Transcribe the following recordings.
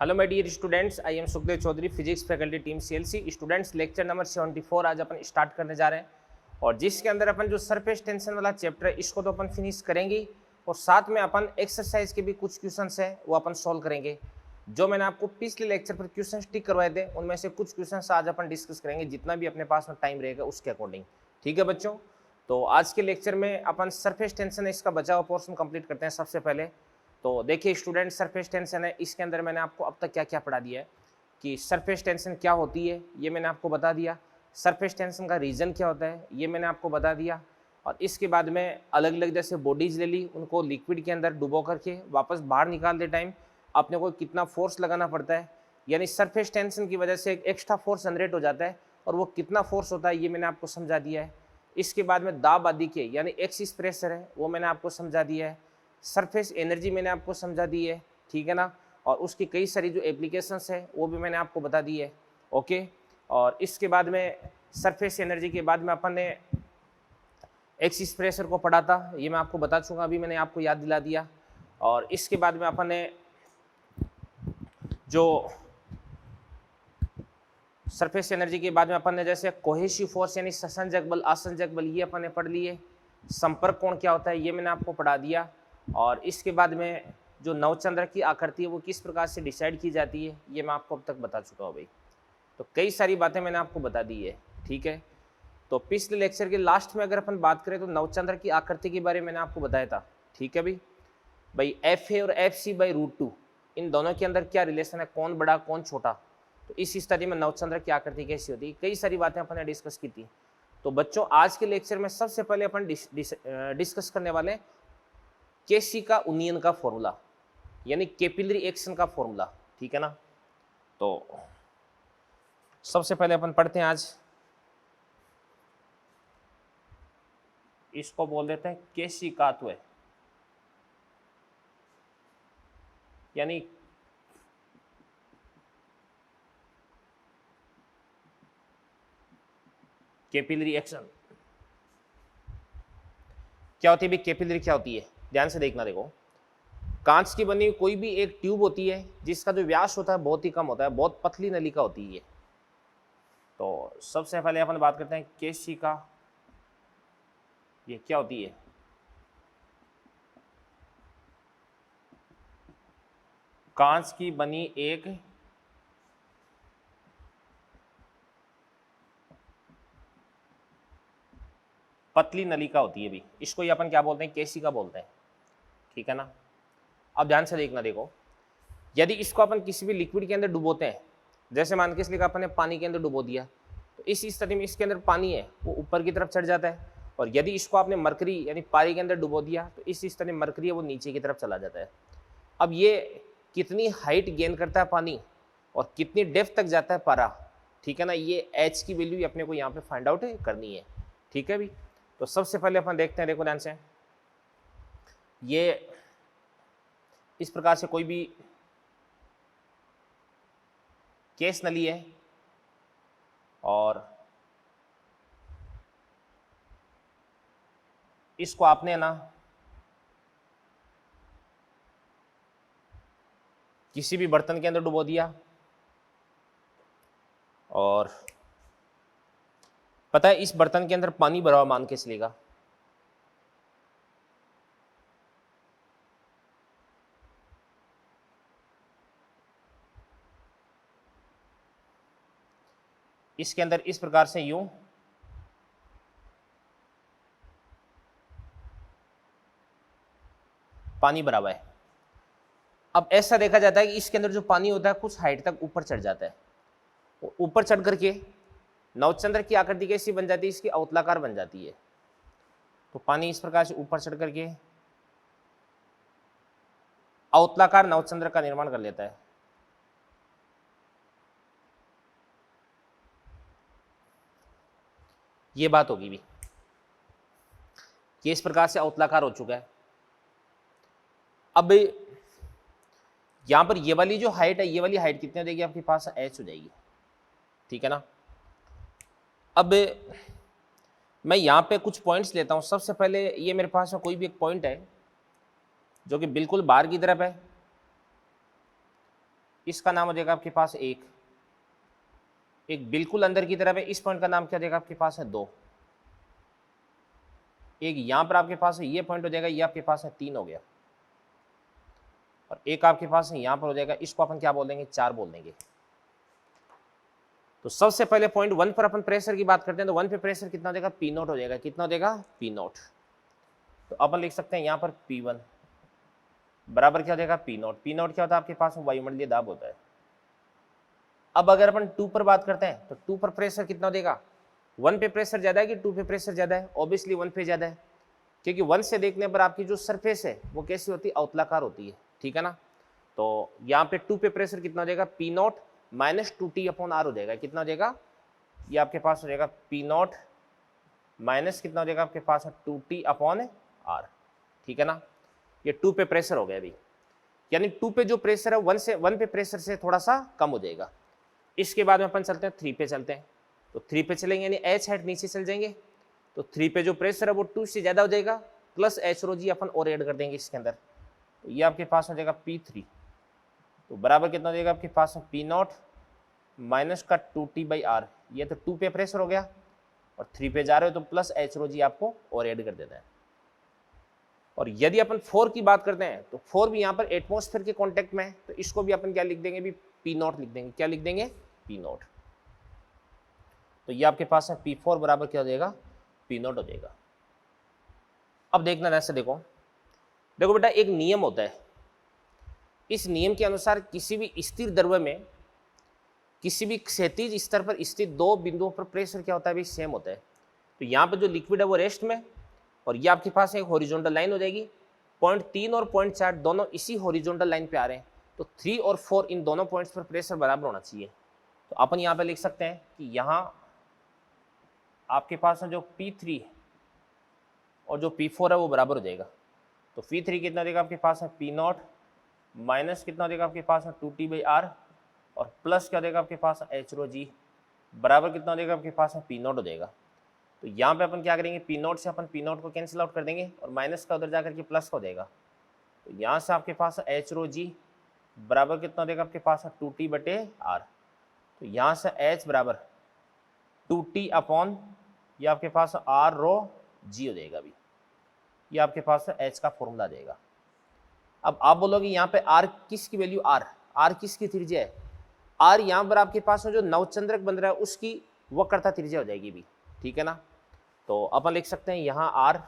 Hello my dear students, I am Sukhdev Chaudhary, physics faculty team CLC. Students, lecture number 74 आज अपन start करने जा रहे हैं और जिसके अंदर अपन जो सरफेस टेंशन वाला चैप्टर है इसको तो अपन फिनिश करेंगे ही और साथ में अपन एक्सरसाइज के भी कुछ क्वेश्चंस है वो अपन सॉल्व करेंगे। जो मैंने आपको पिछले लेक्चर पर क्वेश्चन टिक करवाए थे उनमें से कुछ क्वेश्चन आज अपन डिस्कस करेंगे, जितना भी अपने पास में टाइम रहेगा उसके अकॉर्डिंग। ठीक है बच्चों, तो आज के लेक्चर में अपन सरफेस टेंशन है इसका बचा हुआ पोर्शन कंप्लीट करते हैं। सबसे पहले तो देखिए स्टूडेंट, सरफेस टेंशन है, इसके अंदर मैंने आपको अब तक क्या क्या पढ़ा दिया है कि सरफेस टेंशन क्या होती है ये मैंने आपको बता दिया, सरफेस टेंशन का रीज़न क्या होता है ये मैंने आपको बता दिया, और इसके बाद में अलग अलग जैसे बॉडीज ले ली, उनको लिक्विड के अंदर डुबो करके वापस बाहर निकालते टाइम अपने को कितना फोर्स लगाना पड़ता है, यानी सरफेस टेंशन की वजह से एक एक्स्ट्रा फोर्स जनरेट हो जाता है और वो कितना फोर्स होता है ये मैंने आपको समझा दिया है। इसके बाद में दाब आदि के यानी एक्सिस प्रेशर है वो मैंने आपको समझा दिया है, सरफेस एनर्जी मैंने आपको समझा दी है, ठीक है ना, और उसकी कई सारी जो एप्लीकेशंस है वो भी मैंने आपको बता दी है। ओके, और इसके बाद में सरफेस एनर्जी के बाद में अपन ने एक्सिस प्रेशर को पढ़ा था, ये मैं आपको बता चुका, अभी मैंने आपको याद दिला दिया। और इसके बाद में अपन ने जो सरफेस एनर्जी के बाद में अपन ने जैसे कोहेसिव फोर्स यानी ससंजक बल, आसंजक बल, ये अपन ने पढ़ लिए। संपर्क कोण क्या होता है ये मैंने आपको पढ़ा दिया। और इसके बाद में जो नवचंद्र की आकृति है वो किस प्रकार से डिसाइड की जाती है ये मैं आपको अब तक बता चुका हूँ भाई। तो कई सारी बातें मैंने आपको बता दी है, ठीक है। तो पिछले लेक्चर के लास्ट में अगर अपन बात करें तो नवचंद्र की आकृति के बारे में मैंने आपको बताया था, ठीक है भाई एफ ए और एफ सी बाई √2 इन दोनों के अंदर क्या रिलेशन है, कौन बड़ा कौन छोटा, तो इस स्थिति में नवचंद्र की आकृति कैसी होती है, कई सारी बातें अपन ने डिस्कस की थी। तो बच्चों आज के लेक्चर में सबसे पहले अपन डिस्कस करने वाले हैं केशिका उन्नयन का फॉर्मूला यानी कैपिलरी एक्शन का फॉर्मूला, ठीक है ना। तो सबसे पहले अपन पढ़ते हैं आज, इसको बोल देते हैं केशिकात्व यानी कैपिलरी एक्शन। क्या होती है भाई कैपिलरी, क्या होती है, ध्यान से देखना। देखो, कांच की बनी कोई भी एक ट्यूब होती है जिसका जो व्यास होता है बहुत ही कम होता है, बहुत पतली नलिका होती है। तो सबसे पहले अपन बात करते हैं केशिका, ये क्या होती है, कांच की बनी एक पतली नलिका होती है भी, इसको ही अपन क्या बोलते हैं, केशिका बोलते हैं, ठीक है ना। अब ध्यान से देखना, देखो यदि इसको अपन किसी भी लिक्विड के अंदर डुबोते हैं, जैसे मान के इसलिए अपन ने पानी के अंदर डुबो दिया, तो इस स्थिति में इसके अंदर पानी है वो ऊपर की तरफ चढ़ जाता है, और यदि इसको आपने मरकरी यानी पानी के अंदर डुबो दिया तो इस स्थिति में मरकरी है वो नीचे की तरफ चला जाता है। अब ये कितनी हाइट गेन करता है पानी और कितनी डेप्थ तक जाता है पारा, ठीक है ना, ये एच की वैल्यू अपने को यहाँ पे फाइंड आउट करनी है, ठीक है भी। तो सबसे पहले अपन देखते हैं, देखो ध्यान से, ये इस प्रकार से कोई भी केस नली है और इसको आपने ना किसी भी बर्तन के अंदर डुबो दिया और पता है इस बर्तन के अंदर पानी भरा हुआ मान के चलेगा, इसके अंदर इस प्रकार से यूं पानी भरा हुआ है। अब ऐसा देखा जाता है कि इसके अंदर जो पानी होता है कुछ हाइट तक ऊपर चढ़ जाता है, ऊपर चढ़ करके नवचंद्र की आकृति कैसी बन जाती है, इसकी अवतलाकार बन जाती है। तो पानी इस प्रकार से ऊपर चढ़ करके अवतलाकार नवचंद्र का निर्माण कर लेता है। ये बात होगी भी कि इस प्रकार से अवतलाकार हो चुका है। अब यहां पर ये वाली जो हाइट है, ये वाली हाइट कितनी देगी आपके पास, h हो जाएगी, ठीक है ना। अब मैं यहाँ पे कुछ पॉइंट्स लेता हूँ। सबसे पहले ये मेरे पास में कोई भी एक पॉइंट है जो कि बिल्कुल बाहर की तरफ है, इसका नाम हो जाएगा आपके पास एक बिल्कुल अंदर की तरफ है, इस पॉइंट का नाम क्या हो जाएगा आपके पास है 2। एक यहाँ पर आपके पास है, ये पॉइंट हो जाएगा, ये आपके पास है 3 हो गया। और एक आपके पास है यहाँ पर हो जाएगा, इसको अपन क्या बोल देंगे 4 बोल देंगे। तो सबसे पहले पॉइंट 1 पर अपन प्रेशर की बात करते हैं, तो 1 पे प्रेशर कितना हो जाएगा P0 हो जाएगा। कितना हो जाएगा P0। तो अपन लिख सकते हैं यहाँ पर P1 बराबर क्या हो जाएगा P0। P0 क्या होता है आपके पास वायुमंडलीय दाब होता है। अब अगर अपन 2 पर बात करते हैं तो 2 पर प्रेशर कितना हो जाएगा, 1 पे प्रेशर ज्यादा है कि 2 पे प्रेशर ज्यादा है? ऑब्वियसली 1 पे ज्यादा है, क्योंकि 1 से देखने पर आपकी जो सरफेस है वो कैसी होती है, अवतलाकार होती है, ठीक है ना। तो यहाँ पे 2 पे प्रेशर कितना हो जाएगा P0 माइनस 2T/R हो जाएगा। कितना हो जाएगा, ये आपके पास हो जाएगा P0 माइनस कितना हो जाएगा आपके पास 2T/R, ठीक है ना। ये 2 पे प्रेशर हो गया अभी, यानी 2 पे जो प्रेशर है 1 पे प्रेशर से थोड़ा सा कम हो जाएगा। इसके बाद में अपन चलते हैं 3 पे चलते हैं। तो 3 पे चलेंगे यानी H हेड नीचे चल जाएंगे, तो 3 पे जो प्रेशर है वो 2 से ज़्यादा हो जाएगा, प्लस H rho g अपन और ऐड कर देंगे इसके अंदर। तो ये आपके पास हो जाएगा P3, तो बराबर कितना हो जाएगा आपके पास P0 माइनस का 2T/R। ये तो 2 पे प्रेशर हो गया और 3 पे जा रहे हो तो प्लस H rho g आपको और ऐड कर देना है। और यदि अपन 4 की बात करते हैं तो 4 भी यहाँ पर एटमॉस्फेयर के कांटेक्ट में है, तो इसको भी अपन क्या लिख देंगे भी P0 लिख देंगे। क्या लिख देंगे P0। तो ये आपके पास है P4 बराबर क्या हो जाएगा P0 हो जाएगा। अब देखना ऐसे देखो बेटा, एक नियम होता है, इस नियम के अनुसार किसी भी स्थिर द्रव्य में किसी भी क्षैतिज स्तर पर स्थित 2 बिंदुओं पर प्रेशर क्या होता है भी सेम होता है। तो यहाँ पर जो लिक्विड है वो रेस्ट में, और ये आपके पास एक हॉरिजॉन्टल लाइन हो जाएगी। पॉइंट 3 और पॉइंट 4 दोनों इसी हॉरिजॉन्टल लाइन पे आ रहे हैं, तो 3 और 4 इन दोनों पॉइंट्स पर प्रेशर बराबर होना चाहिए। तो अपन यहाँ पे लिख सकते हैं कि यहाँ आपके पास जो P3 और जो P4 है वो बराबर हो जाएगा। तो P3 कितना देगा आपके पास है P0 माइनस कितना देगा आपके पास है 2T/R और प्लस क्या देगा आपके पास H rho g बराबर कितना देगा आपके पास है P0 हो जाएगा। तो यहाँ पे अपन क्या करेंगे P0 से अपन P0 को कैंसिल आउट कर देंगे और माइनस का उधर जाकर के प्लस हो जाएगा। तो यहाँ से आपके पास H rho g बराबर कितना देगा आपके पास 2T/R। तो यहाँ से H बराबर 2T अपॉन ये आपके पास R rho g हो जाएगा। अभी ये आपके पास H का फॉर्मूला देगा। अब आप बोलोगे यहाँ पे R किसकी वैल्यू, R किसकी त्रिज्या है, R यहाँ पर आपके पास जो नवचंद्रक बन रहा है उसकी वक्रता त्रिज्या हो जाएगी भी, ठीक है ना। तो अपन लिख सकते हैं यहाँ R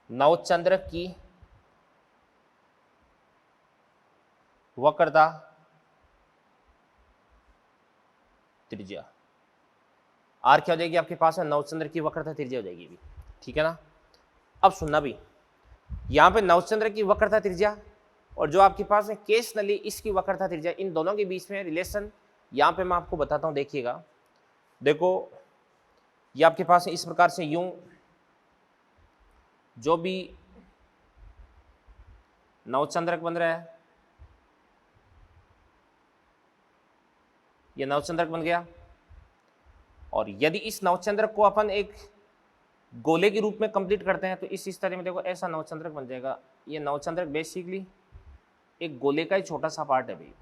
नवचंद्रक की वक्रता त्रिज्या, R क्या हो जाएगी आपके पास है नवचंद्र की वक्रता त्रिज्या हो जाएगी भी, ठीक है ना। अब सुनना भी, यहाँ पे नवचंद्र की वक्रता त्रिज्या और जो आपके पास है केस नली इसकी वक्रता त्रिज्या, इन दोनों के बीच में रिलेशन यहाँ पे मैं आपको बताता हूँ। देखिएगा, देखो ये आपके पास है इस प्रकार से, यूं जो भी नवचंद्रक बन रहा है, ये नवचंद्रक बन गया, और यदि इस नवचंद्रक को अपन एक गोले के रूप में कंप्लीट करते हैं तो इस तरह में देखो ऐसा नवचंद्रक बन जाएगा। ये नवचंद्रक बेसिकली एक गोले का ही छोटा सा पार्ट है भाई।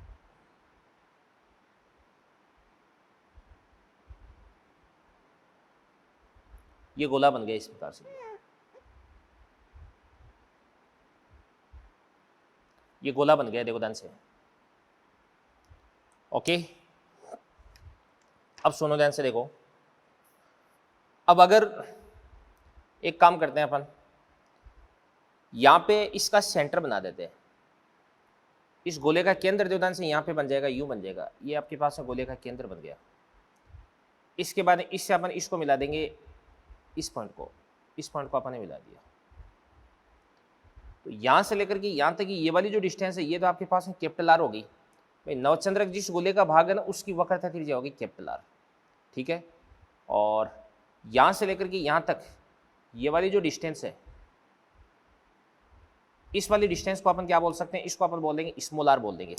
ये गोला बन गया इस प्रकार से, ये गोला बन गया देखो ध्यान से। ओके, अब सुनो ध्यान से देखो। अब अगर एक काम करते हैं अपन, यहाँ पे इसका सेंटर बना देते हैं, इस गोले का केंद्र जो ध्यान से यहाँ पे बन जाएगा, यू बन जाएगा। ये आपके पास है गोले का केंद्र बन गया। इसके बाद इससे अपन इसको मिला देंगे, इस पॉइंट को अपन ने मिला दिया। तो यहाँ से लेकर के यहाँ तक ये वाली जो डिस्टेंस है ये तो आपके पास है कैपिटल R होगी भाई। नवचंद्रक जिस गोले का भाग है ना उसकी वक्रता त्रिज्या होगी कैपिटल R, ठीक है। और यहाँ से लेकर के यहाँ तक ये वाली जो डिस्टेंस है, इस वाली डिस्टेंस को अपन क्या बोल सकते हैं, इसको अपन बोल देंगे स्मॉल r बोल देंगे,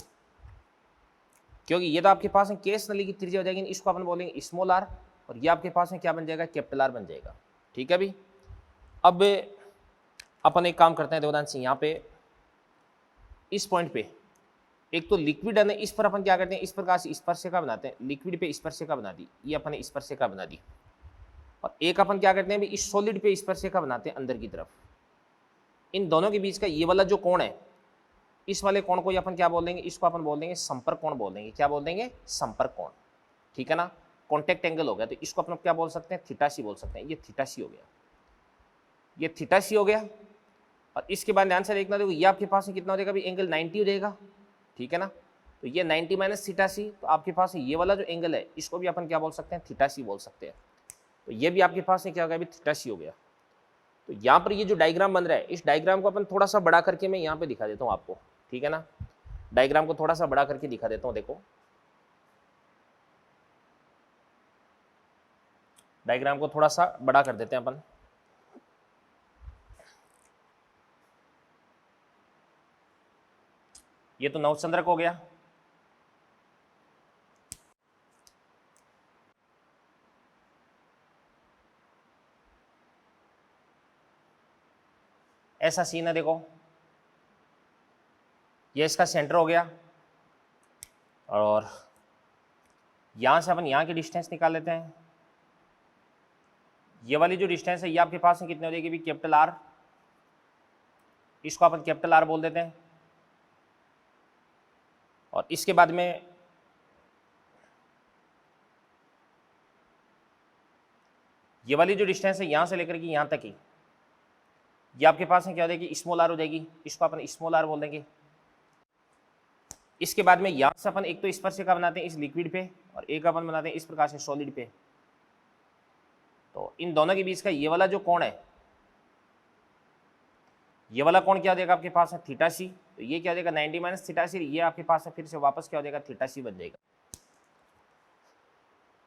क्योंकि ये तो आपके पास है केस नली की त्रिज्या हो जाएगी। इसको अपन बोलेंगे स्मॉल r और ये आपके पास है क्या बन जाएगा कैपिटल R बन जाएगा, ठीक है भी। अब अपन एक काम करते हैं देवदान सिंह, यहाँ पे इस पॉइंट पे एक तो लिक्विड है ना, इस पर अपन क्या करते हैं, इस प्रकार से स्पर्शिका बनाते हैं, लिक्विड पे स्पर्शिका बना दी, ये अपन ने स्पर्शिका बना दी। और एक अपन क्या करते हैं भी, इस सॉलिड पे स्पर्शिका बनाते हैं अंदर की तरफ। इन दोनों के बीच का ये वाला जो कोण है, इस वाले कोण को ये अपन क्या बोल देंगे, इसको अपन बोल देंगे संपर्क कोण बोल देंगे। क्या बोल देंगे, संपर्क कोण, ठीक है ना, कॉन्टेक्ट एंगल हो गया। तो इसको अपन क्या बोल सकते हैं, थीटा सी बोल सकते हैं। ये थीटा सी हो गया, ये थीटा सी हो गया। और इसके बाद ध्यान से देखना, देखो ये आपके पास में कितना हो जाएगा भी, एंगल 90 हो जाएगा, ठीक है ना। तो ये 90 माइनस थीटा सी, तो आपके पास ये वाला जो एंगल है इसको भी अपन क्या बोल सकते हैं, थीटा सी बोल सकते हैं। तो ये भी आपके पास में क्या हो गया, थीटा सी हो गया। तो यहाँ पर ये जो डायग्राम बन रहा है, इस डायग्राम को अपन थोड़ा सा बड़ा करके मैं यहाँ पे दिखा देता हूँ आपको, ठीक है ना। डायग्राम को थोड़ा सा बड़ा करके दिखा देता हूँ, देखो डायग्राम को थोड़ा सा बड़ा कर देते हैं अपन। ये तो नवचंद्रक हो गया, ऐसा सीन है, देखो ये इसका सेंटर हो गया। और यहां से अपन यहाँ की डिस्टेंस निकाल लेते हैं। ये वाली जो डिस्टेंस है ये आपके पास में कितनी हो जाएगी भी, कैपिटल आर, इसको अपन कैपिटल आर बोल देते हैं। और इसके बाद में ये वाली जो डिस्टेंस है यहां से लेकर के यहां तक की, ये आपके पास में क्या हो जाएगी, स्मॉल आर हो जाएगी, इसको अपन स्मॉल आर बोल देंगे। इसके बाद में यहां से अपन एक तो स्पर्शिका बनाते हैं इस लिक्विड पे, और एक अपन बनाते हैं इस प्रकार से सॉलिड पे। तो इन दोनों के बीच का ये वाला जो कोण है, ये वाला कोण क्या हो जाएगा आपके पास है, थीटा सी। तो ये क्या हो जाएगा 90 माइनस थीटा सी, ये आपके पास है फिर से वापस क्या हो जाएगा, थीटा सी बन जाएगा।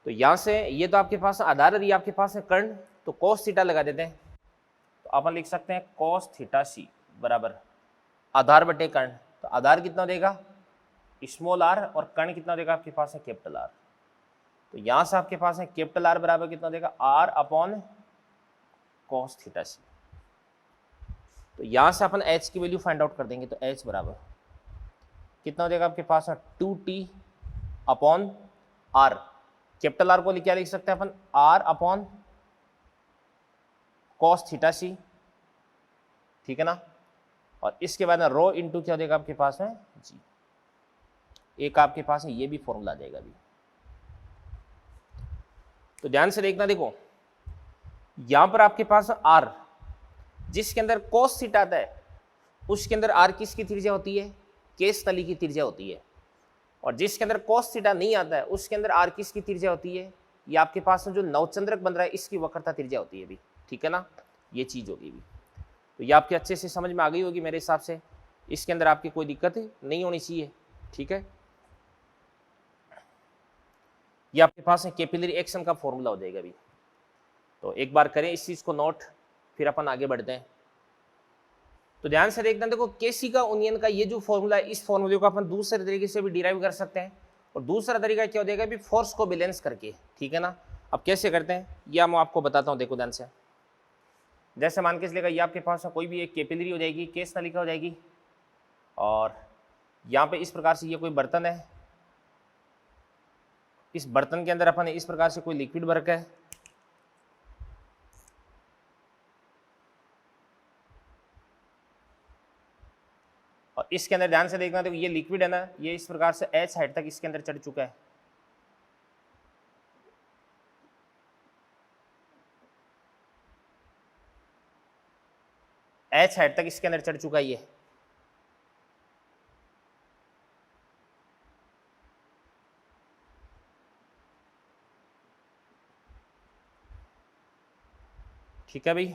तो यहाँ से ये तो आपके पास आधार और ये आपके पास है कर्ण, तो cos थीटा लगा देते हैं। तो अपन लिख सकते हैं cos थीटा सी बराबर आधार बटे कर्ण। तो आधार कितना देगा, स्मॉल आर, और कर्ण कितना देगा आपके पास है, कैपिटल आर। तो यहाँ से आपके पास है कैपिटल आर बराबर कितना देगा, आर अपॉन cos थीटा सी। तो यहाँ से अपन h की वैल्यू फाइंड आउट कर देंगे। तो h बराबर कितना हो जाएगा आपके पास है, 2t upon r। Capital R को क्या लिख सकते हैं अपन, r अपॉन cos थीटा सी, ठीक है ना। और इसके बाद रो इंटू क्या हो जाएगा आपके पास है जी, एक आपके पास है ये भी फॉर्मूला आ जाएगा अभी। तो ध्यान से देखना, देखो यहां पर आपके पास r, जिसके अंदर cos थीटा आता है उसके अंदर r किसकी त्रिज्या होती है, केस तली की त्रिज्या होती है। और जिसके अंदर cos थीटा नहीं आता है उसके अंदर r किसकी त्रिज्या होती है, ये आपके पास में जो नवचंद्रक बन रहा है इसकी वक्रता त्रिज्या होती है भी, ठीक है ना। ये चीज होगी भी, तो ये आपके अच्छे से समझ में आ गई होगी मेरे हिसाब से। इसके अंदर आपकी कोई दिक्कत नहीं होनी चाहिए, ठीक है। ये आपके पास है कैपिलरी एक्शन का फॉर्मूला हो जाएगा भी। तो एक बार करें इस चीज को नोट, फिर अपन आगे बढ़ते हैं। तो ध्यान से देखना, देखो केसिका ओनियन का ये जो फॉर्मूला है, इस फॉर्मूले को अपन दूसरे तरीके से भी डिराइव कर सकते हैं। और दूसरा तरीका क्या हो जाएगा भी, फोर्स को बैलेंस करके, ठीक है ना। अब कैसे करते हैं ये मैं आपको बताता हूँ, देखो ध्यान से। जैसे मान के चलेगा ये आपके पास कोई भी एक कैपिलरी हो जाएगी, केस नलिका हो जाएगी, और यहाँ पे इस प्रकार से ये कोई बर्तन है, इस बर्तन के अंदर अपन इस प्रकार से कोई लिक्विड भर के है, और इसके अंदर ध्यान से देखना, देखो ये लिक्विड है ना, ये इस प्रकार से h हाइट तक इसके अंदर चढ़ चुका है। h हाइट तक इसके अंदर चढ़ चुका है ये। ठीक है भाई,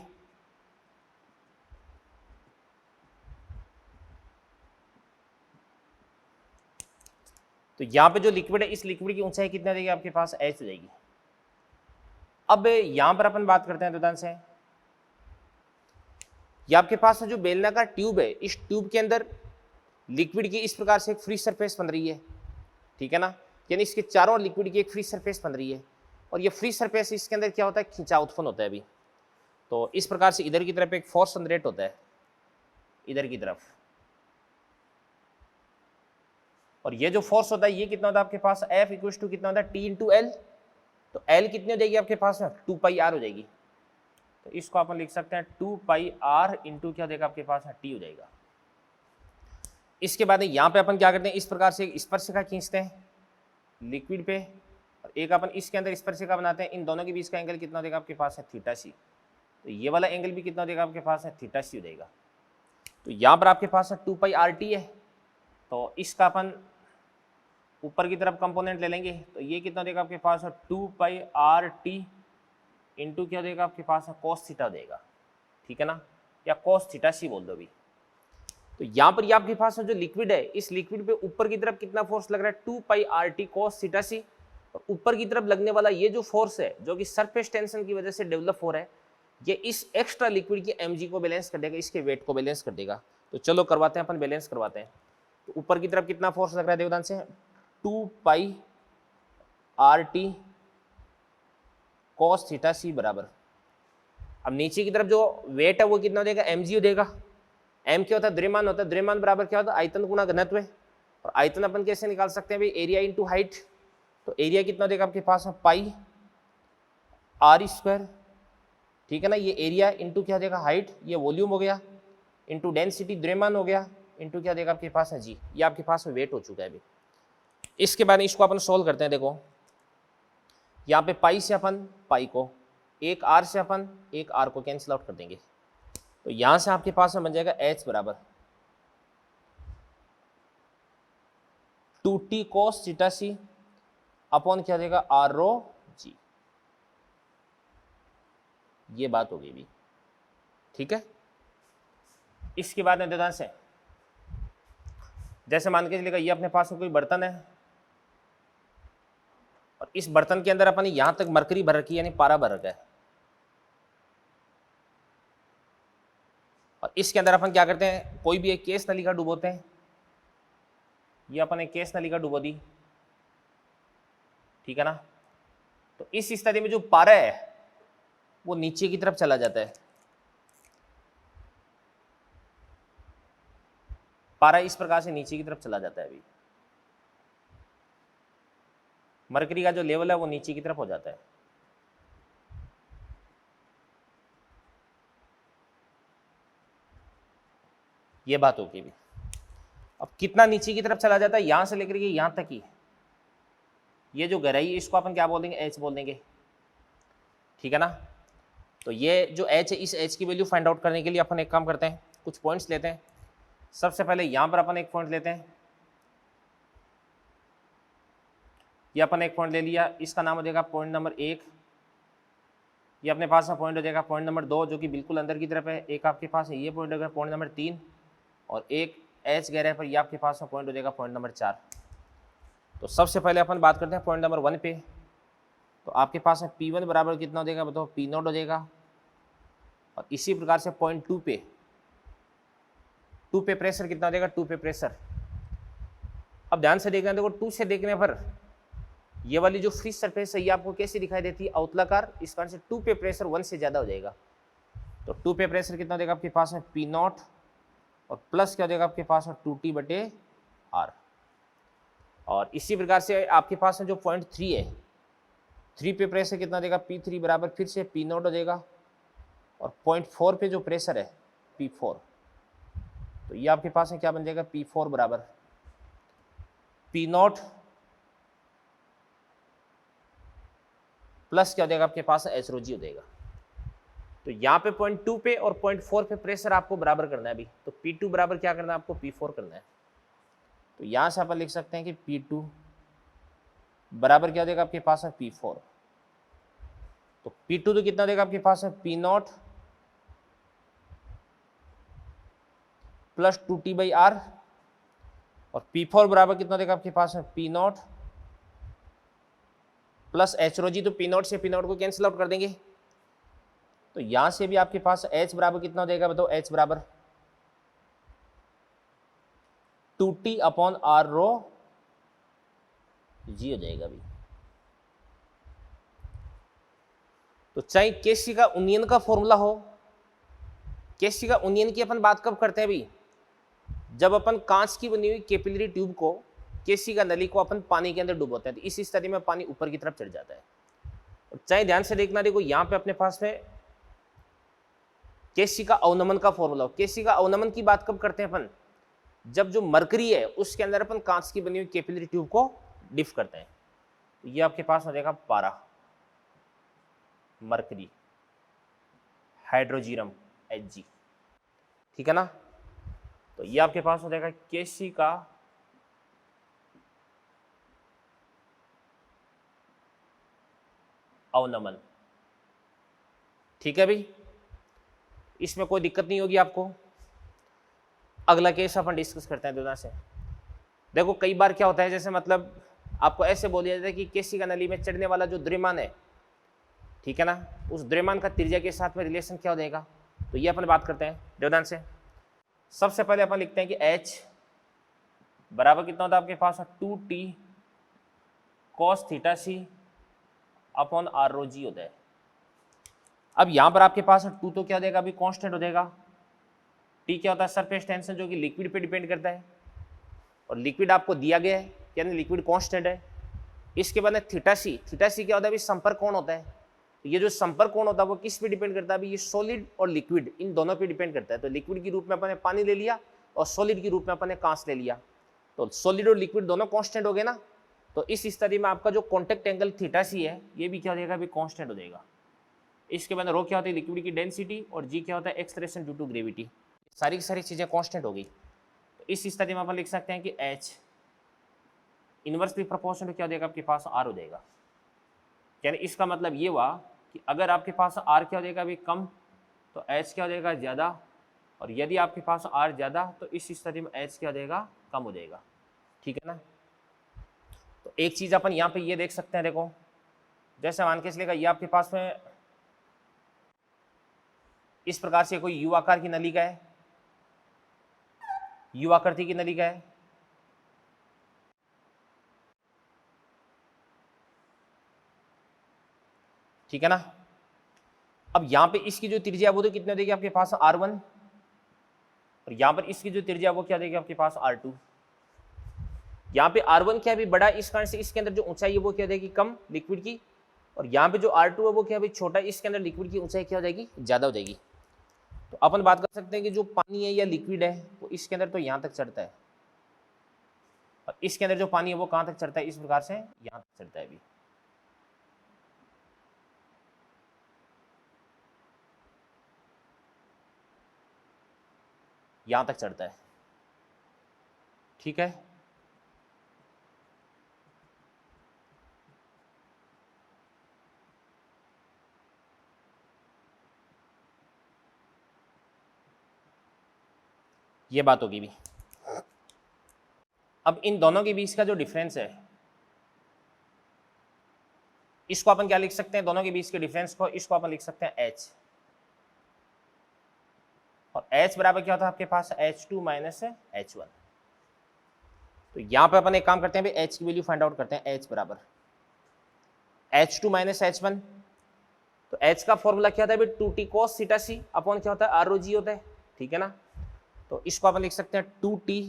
तो यहां पे जो लिक्विड है इस लिक्विड की ऊंचाई कितना देगी आपके पास, h हो जाएगी। अब यहां पर अपन बात करते हैं तो ध्यान से, ये आपके पास जो बेलनाकार ट्यूब है, इस ट्यूब के अंदर लिक्विड की इस प्रकार से एक फ्री सरफेस बन रही है, ठीक है ना। यानी इसके चारों लिक्विड की एक फ्री सरफेस बन रही है, और ये फ्री सरफेस इसके अंदर क्या होता है, खिंचाव उत्पन्न होता है अभी। तो इस प्रकार से इधर की तरफ एक फोर्स जनरेट होता है, इधर की तरफ, और ये जो फोर्स होता है ये कितना होता है आपके पास, F इक्वल टू कितना होता है, T इंटू एल। तो L कितनी हो जाएगी आपके पास में, 2 पाई R हो जाएगी। तो इसको अपन लिख सकते हैं 2 पाई R इंटू क्या देगा आपके पास, T हो जाएगा। इसके बाद यहाँ पे अपन क्या करते हैं, इस प्रकार से एक स्पर्शिका खींचते हैं लिक्विड पे, और एक अपन इसके अंदर स्पर्शिका बनाते हैं। इन दोनों के बीच का एंगल कितना देगा आपके पास है, थीटा सी। तो ये वाला एंगल भी कितना देगा आपके पास है, थीटा सी हो जाएगा। तो यहाँ पर आपके पास है 2 पाई RT है, तो इसका अपन ऊपर की तरफ कंपोनेंट ले लेंगे। तो ये कितना देगा आपके पास है, 2 पाई RT इंटू क्या देगा आपके पास है, cos थीटा देगा, ठीक है ना, या cos थीटा सी बोल दो भी। तो यहाँ पर ये आपके पास जो लिक्विड है, इस लिक्विड पे ऊपर की तरफ कितना फोर्स लग रहा है, 2 पाई RT cos थीटा सी। और ऊपर की तरफ लगने वाला ये जो फोर्स है, जो कि सरफेस टेंशन की वजह से डेवलप हो रहा है, ये इस एक्स्ट्रा लिक्विड की mg को बैलेंस कर देगा, इसके वेट को बैलेंस कर देगा। तो चलो करवाते हैं अपन, बैलेंस करवाते हैं। तो ऊपर की तरफ कितना फोर्स लग रहा है, देवदान से 2 पाई RT cos थीटा सी बराबर, अब नीचे की तरफ जो वेट है वो कितना देगा, mg देगा। m क्या होता है, द्रव्यमान होता है, द्रव्यमान बराबर क्या होता है, आयतन गुणा घनत्व। और आयतन अपन कैसे निकाल सकते हैं भाई, एरिया इंटू हाइट। तो एरिया कितना देगा आपके पास है, पाई R स्क्वायर, ठीक है ना, ये एरिया इंटू क्या देगा, हाइट, ये वॉल्यूम हो गया, इंटू डेंसिटी द्रव्यमान हो गया, इंटू क्या देगा आपके पास है, जी। ये आपके पास में वेट हो चुका है अभी। इसके बाद इसको अपन सोल्व करते हैं। देखो यहाँ पे पाई से अपन पाई को, एक R से अपन एक R को कैंसिल आउट कर देंगे। तो यहां से आपके पास में बन जाएगा H बराबर 2T cos थीटा सी अपॉन क्या देगा, R रो जी। ये बात हो गई भी, ठीक है। इसके बाद में से जैसे मान के चलेगा ये अपने पास में कोई बर्तन है, और इस बर्तन के अंदर अपन यहां तक मरकरी भर रखी है, यानी पारा भर रखा है। और इसके अंदर अपन क्या करते हैं, कोई भी एक केस नलिका डुबोते हैं। ये अपन एक केस नलिका डुबो दी, ठीक है ना। तो इस स्थिति में जो पारा है वो नीचे की तरफ चला जाता है। पारा इस प्रकार से नीचे की तरफ चला जाता है। अभी मरकरी का जो लेवल है वो नीचे की तरफ हो जाता है। ये बात होगी भी। अब कितना नीचे की तरफ चला जाता है, यहां से लेकर के यहां तक ही, ये जो गहराई इसको अपन क्या बोल देंगे, एच बोल देंगे, ठीक है ना। तो ये जो एच है, इस एच की वैल्यू फाइंड आउट करने के लिए अपन एक काम करते हैं, कुछ पॉइंट्स लेते हैं। सबसे पहले यहां पर अपन एक पॉइंट लेते हैं, ये अपन एक पॉइंट ले लिया, इसका नाम हो जाएगा पॉइंट नंबर 1। ये अपने पास में पॉइंट हो जाएगा पॉइंट नंबर 2, जो कि बिल्कुल अंदर की तरफ है। एक आपके पास है ये पॉइंट हो जाएगा पॉइंट नंबर 3, और एक एच गहराई पर ये आपके पास में पॉइंट हो जाएगा पॉइंट नंबर 4। तो सबसे पहले अपन बात करते हैं पॉइंट नंबर 1 पे। तो आपके पास है P1 बराबर कितना हो जाएगा, बताओ, P0 हो जाएगा। और इसी प्रकार से पॉइंट 2 पे प्रेशर कितना हो जाएगा, 2 पे प्रेशर। अब ध्यान से देखना, देखो 2 से देखने पर ये वाली जो फ्री सरफेस है ये आपको कैसी दिखाई देती है, अवतलाकार। इस कारण से 2 पे प्रेशर 1 से ज्यादा हो जाएगा। तो 2 पे प्रेशर कितना देगा आपके पास में, P0, और प्लस क्या देगा आपके पास में 2T/R। और इसी प्रकार से आपके पास में जो पॉइंट 3 है, 3 पे प्रेशर कितना देगा, P3 बराबर फिर से P0 हो जाएगा। और पॉइंट 4 पे जो प्रेशर है P4, तो ये आपके पास में क्या बन जाएगा, P4 बराबर P0 प्लस क्या हो जाएगा आपके पास H रो जी हो जाएगा। तो यहाँ पे पॉइंट 2 पे और पॉइंट 4 पे प्रेशर आपको बराबर करना है अभी। तो P2 बराबर क्या करना है आपको, P4 करना है। तो यहाँ से अपन लिख सकते हैं कि P2 बराबर क्या देगा आपके पास है, P4। तो P2 तो कितना देगा आपके पास है, P0 प्लस 2T/R, और P4 बराबर कितना देगा आपके पास है, P0 प्लस H रो जी। तो P0 से P0 को कैंसिल आउट कर देंगे। तो यहां से भी आपके पास H बराबर कितना हो जाएगा, बताओ, H बराबर 2T/R रो जी हो जाएगा अभी। तो चाहे केशिका उन्नयन का फॉर्मूला हो, केशिका उन्नयन की अपन बात कब करते हैं भाई, जब अपन कांच की बनी हुई कैपिलरी ट्यूब को, केशिका नली को अपन पानी के अंदर डुबोते हैं, तो इस स्थिति में पानी ऊपर की तरफ चढ़ जाता है। और चाहे ध्यान से देखना, देखो यहाँ पे अपने पास में केशिका अवनमन का फॉर्मूला हो। केशिका अवनमन की बात कब करते हैं अपन, जब जो मरकरी है उसके अंदर अपन कांच की बनी हुई कैपिलरी ट्यूब को डिफ करते हैं। तो ये आपके पास हो जाएगा पारा, मरकरी, हाइड्रोजीरम Hg, ठीक है ना। तो ये आपके पास हो जाएगा केशिका अवनमन, ठीक है भाई, इसमें कोई दिक्कत नहीं होगी आपको। अगला केस अपन डिस्कस करते हैं दोनों से। देखो कई बार क्या होता है, जैसे मतलब आपको ऐसे बोल दिया जाता है कि केशिका नली में चढ़ने वाला जो द्रव्यमान है, ठीक है ना, उस द्रव्यमान का त्रिज्या के साथ में रिलेशन क्या हो जाएगा। तो ये अपन बात करते हैं ध्यान से। सबसे पहले अपन लिखते हैं कि H बराबर कितना होता है आपके पास 2t cos theta c upon r रो जी होता है। अब यहाँ पर आपके पास 2 तो क्या हो जाएगा, अभी कांस्टेंट हो जाएगा। t क्या होता है, सरफेस टेंशन, जो कि लिक्विड पे डिपेंड करता है, और लिक्विड आपको दिया गया है, यानी लिक्विड कांस्टेंट है। इसके बाद थीटा सी क्या होता है, अभी संपर्क कोण होता है। तो ये जो संपर्क कोण होता है वो किस पे डिपेंड करता है, अभी ये सॉलिड और लिक्विड इन दोनों पे डिपेंड करता है। तो लिक्विड के रूप में अपने पानी ले लिया और सॉलिड के रूप में अपने कांच ले लिया, तो सॉलिड और लिक्विड दोनों कांस्टेंट हो गए ना। तो इस स्थिति में आपका जो कॉन्टेक्ट एंगल थीटा सी है ये भी क्या हो जाएगा, अभी कांस्टेंट हो जाएगा। इसके बाद रो क्या होती है, लिक्विड की डेंसिटी, और जी क्या होता है, एक्सलेरेशन ड्यू टू ग्रेविटी। सारी की सारी चीजें कांस्टेंट हो गई। तो इस स्थिति में अपन लिख सकते हैं कि H इनवर्सली प्रोपोर्शनल क्या हो जाएगा, आपके पास R हो जाएगा। यानी इसका मतलब ये हुआ कि अगर आपके पास R क्या हो जाएगा अभी कम, तो H क्या हो जाएगा ज़्यादा, और यदि आपके पास R ज़्यादा तो इस स्थिति में H क्या हो जाएगा, कम हो जाएगा, ठीक है ना। तो एक चीज़ अपन यहाँ पे ये देख सकते हैं, देखो जैसे मान के चलेगा ये आपके पास में इस प्रकार से कोई यू आकार की नली का है, यू आकृति की नली का है, ठीक है ना। अब यहां पे इसकी जो त्रिज्या वो तो कितनी हो जाएगी आपके पास R1, और यहां पर इसकी जो त्रिज्या वो क्या देगी आपके पास R2। यहाँ पे R1 क्या भी बड़ा, इस कारण से इसके अंदर जो ऊंचाई है वो क्या देगी, कम लिक्विड की, और यहाँ पे जो R2 है वो क्या भी छोटा, इसके अंदर लिक्विड की ऊंचाई क्या हो जाएगी, ज्यादा हो जाएगी। तो अपन बात कर सकते हैं कि जो पानी है या लिक्विड है वो इसके अंदर तो यहाँ तक चढ़ता है, और इसके अंदर जो पानी है वो कहाँ तक चढ़ता है, इस प्रकार से यहाँ तक चढ़ता है अभी। यहाँ तक चढ़ता है, ठीक है। ये बात होगी भी। अब इन दोनों के बीच का जो डिफरेंस है इसको अपन क्या लिख सकते हैं, दोनों के बीच के डिफरेंस को, इसको अपन लिख सकते हैं H, और H बराबर क्या होता है आपके पास H2 माइनस H1। तो यहां पे अपन एक काम करते हैं भाई, H की वैल्यू फाइंड आउट करते हैं। H बराबर H2 माइनस H1, तो H का फॉर्मूला क्या होता है भाई, 2t cos theta c upon क्या होता है, R रो जी होता है, ठीक है ना। तो इसको अपन लिख सकते हैं 2t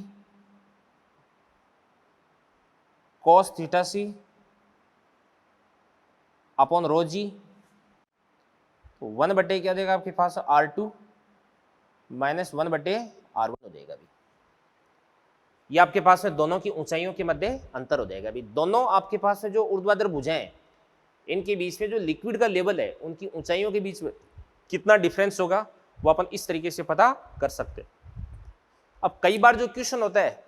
cos theta c upon rho g, तो 1 बटे क्या देगा आपके पास R2 माइनस 1 बटे R1 हो जाएगा अभी। ये आपके पास में दोनों की ऊंचाइयों के मध्य अंतर हो जाएगा अभी। दोनों आपके पास में जो ऊर्ध्वाधर भुजाएं हैं इनके बीच में जो लिक्विड का लेवल है उनकी ऊंचाइयों के बीच में कितना डिफरेंस होगा वो अपन इस तरीके से पता कर सकते हैं। अब कई बार जो क्वेश्चन होता है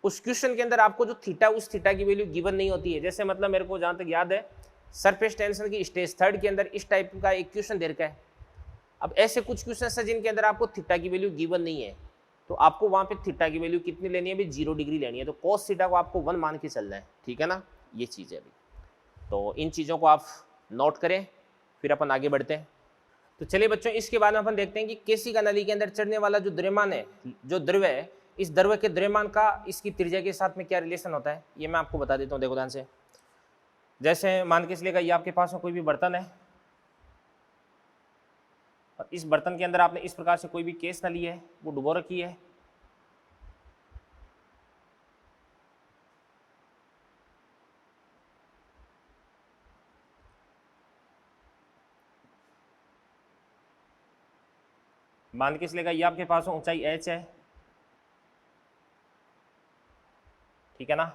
उस क्वेश्चन के अंदर आपको जो थीटा, उस थीटा की वैल्यू गिवन नहीं होती है। जैसे मतलब मेरे को जहां तक याद है सरफेस टेंशन की स्टेज 3 के अंदर इस टाइप का एक क्वेश्चन दे रखा है। अब ऐसे कुछ क्वेश्चन है जिनके अंदर आपको थीटा की वैल्यू गिवन नहीं है, तो आपको वहां पे थीटा की वैल्यू कितनी लेनी है, 0 डिग्री लेनी है। तो cos थीटा को आपको 1 मान के चलना है, ठीक है ना। ये चीज है अभी, तो इन चीजों को आप नोट करें, फिर अपन आगे बढ़ते हैं। तो चलिए बच्चों, इसके बाद में अपन देखते हैं कि केशिका नली के अंदर चढ़ने वाला जो द्रव्यमान है, जो द्रव्य है, इस द्रव्य के द्रव्यमान का इसकी त्रिज्या के साथ में क्या रिलेशन होता है, ये मैं आपको बता देता हूँ। देखो ध्यान से, जैसे मान के चलिएगा ये आपके पास में कोई भी बर्तन है, और इस बर्तन के अंदर आपने इस प्रकार से कोई भी केस नली है वो डुबो रखी है। मान के चलेगा ये आपके पास ऊंचाई h है, ठीक है ना,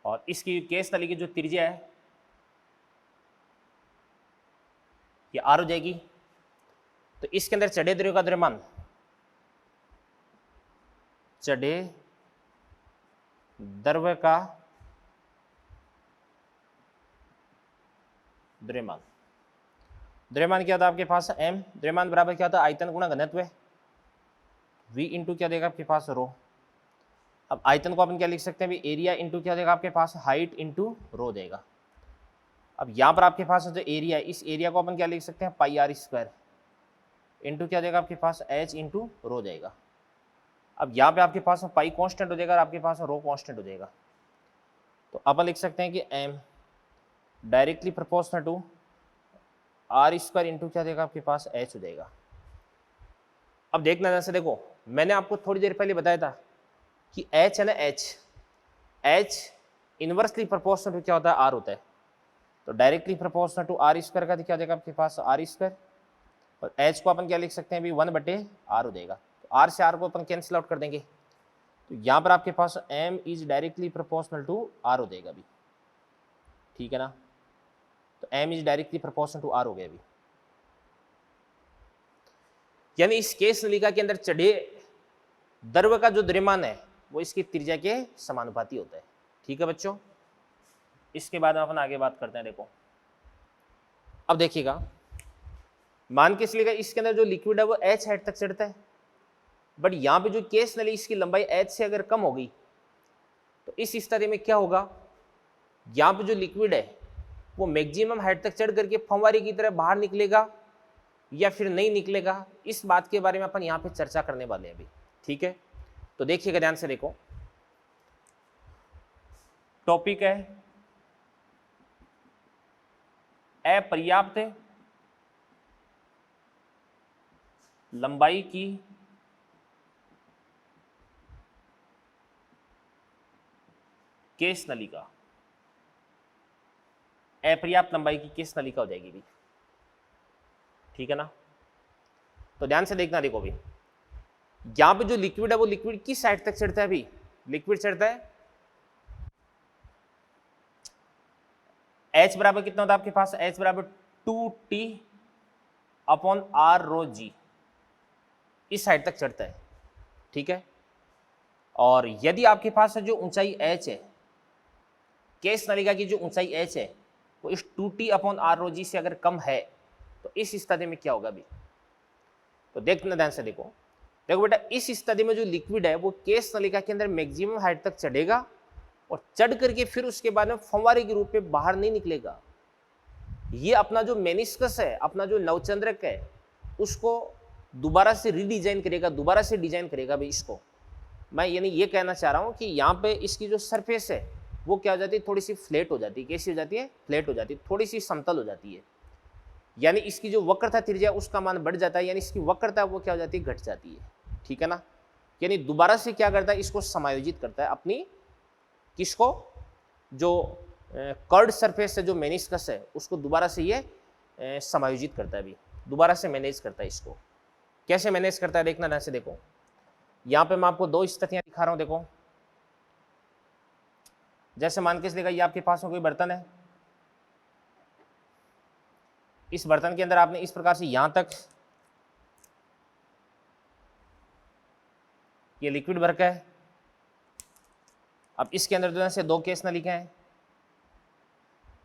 और इसकी केस नली की जो त्रिज्या है ये r हो जाएगी। तो इसके अंदर चढ़े द्रव्य का द्रव्यमान, चढ़े द्रव्य का द्रव्यमान, द्रव्यमान क्या था आपके पास m, द्रव्यमान बराबर क्या था आयतन गुणा घनत्व, v इंटू क्या देगा आपके पास रो। अब आयतन को अपन क्या लिख सकते हैं अभी, एरिया इंटू क्या देगा आपके पास हाइट इंटू रो देगा। अब यहाँ पर आपके पास जो एरिया है इस एरिया को अपन क्या लिख सकते हैं पाई आर स्क्वायर इंटू क्या देगा आपके पास h इंटू रो जाएगा। अब यहाँ पे आपके पास पाई कांस्टेंट हो जाएगा और आपके पास रो कांस्टेंट हो जाएगा। तो अपन लिख सकते हैं कि m directly proportional to r square into क्या देगा आपके पास h हो जाएगा। अब देखना जैसे देखो मैंने आपको थोड़ी देर पहले बताया था कि h है ना h इनवर्सली प्रोपोर्शनल टू क्या होता है r होता है। तो directly proportional to r square का क्या देगा आपके पास आर स्क्वायर, और h को अपन क्या लिख सकते हैं अभी 1/r हो जाएगा। तो r से r को अपन कैंसिल आउट कर देंगे। तो यहाँ पर आपके पास m is directly proportional to r हो जाएगा अभी, ठीक है ना। तो m is directly proportional to r हो गया अभी, यानी इस केस नलिका के अंदर चढ़े द्रव्य का जो द्रव्यमान है वो इसकी त्रिज्या के समानुपाती होता है, ठीक है बच्चों। इसके बाद अपन आगे बात करते हैं। देखो अब देखिएगा, मान के चलिएगा इसके अंदर जो लिक्विड है वो h हाइट तक चढ़ता है, बट यहाँ पे जो केस नली इसकी लंबाई h से अगर कम हो गई तो इस स्थिति में क्या होगा, यहाँ पे जो लिक्विड है वो मैक्सिमम हाइट तक चढ़ करके फंवारे की तरह बाहर निकलेगा या फिर नहीं निकलेगा, इस बात के बारे में अपन यहाँ पे चर्चा करने वाले हैं अभी, ठीक है। तो देखिएगा ध्यान से, देखो टॉपिक है अपर्याप्त लंबाई की केस नलिका, अपर्याप्त लंबाई की केस नलिका हो जाएगी भी, ठीक है ना। तो ध्यान से देखना, देखो भी यहां पे जो लिक्विड है वो लिक्विड किस साइड तक चढ़ता है अभी, लिक्विड चढ़ता है h बराबर कितना होता है आपके पास, h बराबर 2t अपॉन r रो g, इस साइड तक चढ़ता है, ठीक है। और यदि आपके पास जो ऊंचाई h है, केस नलिका की जो ऊंचाई h है वो इस 2t अपॉन r रो g से अगर कम है तो इस स्थिति में क्या होगा अभी। तो देखना ध्यान से, देखो देखो बेटा, इस स्थिति में जो लिक्विड है वो केस नलिका के अंदर मैक्सिमम हाइट तक चढ़ेगा और चढ़ करके फिर उसके बाद में फंवारे के रूप में बाहर नहीं निकलेगा। ये अपना जो मेनिस्कस है, अपना जो नवचंद्रक है, उसको दोबारा से रीडिजाइन करेगा, दोबारा से डिजाइन करेगा भाई इसको। मैं यानी ये कहना चाह रहा हूँ कि यहाँ पे इसकी जो सरफेस है वो क्या हो जाती है, थोड़ी सी फ्लैट हो जाती है। कैसी हो जाती है, फ्लैट हो जाती है, थोड़ी सी समतल हो जाती है। यानी इसकी जो वक्रता त्रिज्या उसका मान बढ़ जाता है, यानी इसकी वक्रता वो क्या हो जाती है, घट जाती है, ठीक है ना। यानी दोबारा से क्या करता है, इसको समायोजित करता है अपनी, किसको, जो कर्ड सरफेस है, जो मेनिस्कस है, उसको दोबारा से ये समायोजित करता है, अभी दोबारा से मैनेज करता है इसको। कैसे मैनेज करता है देखना ध्यान से, देखो यहाँ पे मैं आपको दो स्थितियां दिखा रहा हूँ। देखो जैसे मान के चलिएगा ये आपके पास में कोई बर्तन है, इस बर्तन के अंदर आपने इस प्रकार से यहां तक ये लिक्विड भर का है। अब इसके अंदर जो है से दो केस नलिका है,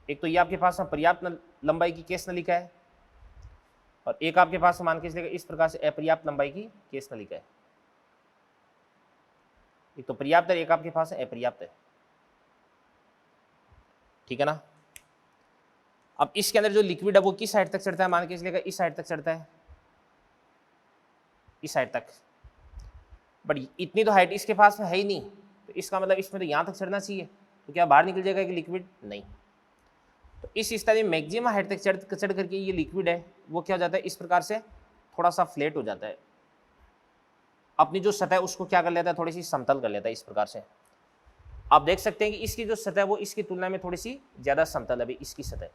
एक तो ये आपके पास में पर्याप्त लंबाई की केस नलिका है और एक आपके पास मान के चलिएगा इस प्रकार से अपर्याप्त लंबाई की केस नलिका है। एक तो पर्याप्त है, एक आपके पास अपर्याप्त है, ठीक है ना। अब इसके अंदर जो लिक्विड है वो किस साइड तक चढ़ता है, मान के चलिएगा इस साइड तक चढ़ता है, इस साइड तक, बट इतनी तो हाइट इसके पास में है ही नहीं, तो इसका मतलब इसमें तो यहाँ तक चढ़ना चाहिए। तो क्या बाहर निकल जाएगा कि लिक्विड, नहीं। तो इस स्थिति में मैक्सिमम हाइट तक चढ़ करके ये लिक्विड है वो क्या हो जाता है, इस प्रकार से थोड़ा सा फ्लैट हो जाता है, अपनी जो सतह है उसको क्या कर लेता है, थोड़ी सी समतल कर लेता है। इस प्रकार से आप देख सकते हैं कि इसकी जो सतह है वो इसकी तुलना में थोड़ी सी ज्यादा समतल है अभी इसकी सतह।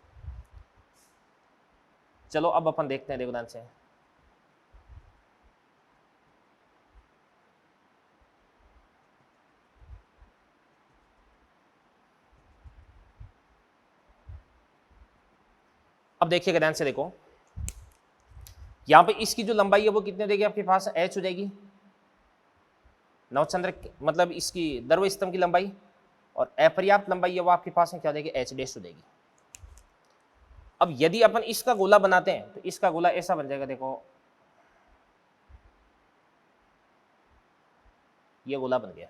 चलो अब अपन देखते हैं, देखो ध्यान से। अब देखिएगा ध्यान से, देखो यहां पे इसकी जो लंबाई है वो कितने देगी आपके पास, h हो जाएगी नवचंद्र, मतलब इसकी द्रव स्तंभ की लंबाई, और अपर्याप्त लंबाई है वो आपके पास में क्या देगी, h डैश हो जाएगी। अब यदि अपन इसका गोला बनाते हैं तो इसका गोला ऐसा बन जाएगा, देखो ये गोला बन गया।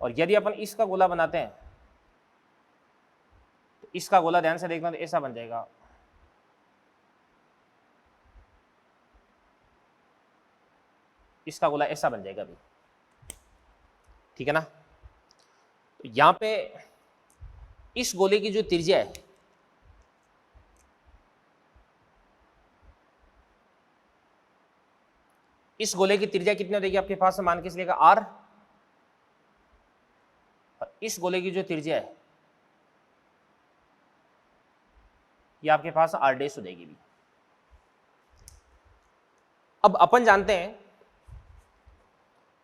और यदि अपन इसका गोला बनाते हैं तो इसका गोला ध्यान से देखना तो ऐसा बन जाएगा। इसका गोला ऐसा बन जाएगा अभी, ठीक है ना। तो यहां पे इस गोले की जो त्रिज्या है, इस गोले की त्रिज्या कितनी हो जाएगी आपके पास, मान के चलिएगा r, और इस गोले की जो त्रिज्या है ये आपके पास r डैश हो जाएगी भी। अब अपन जानते हैं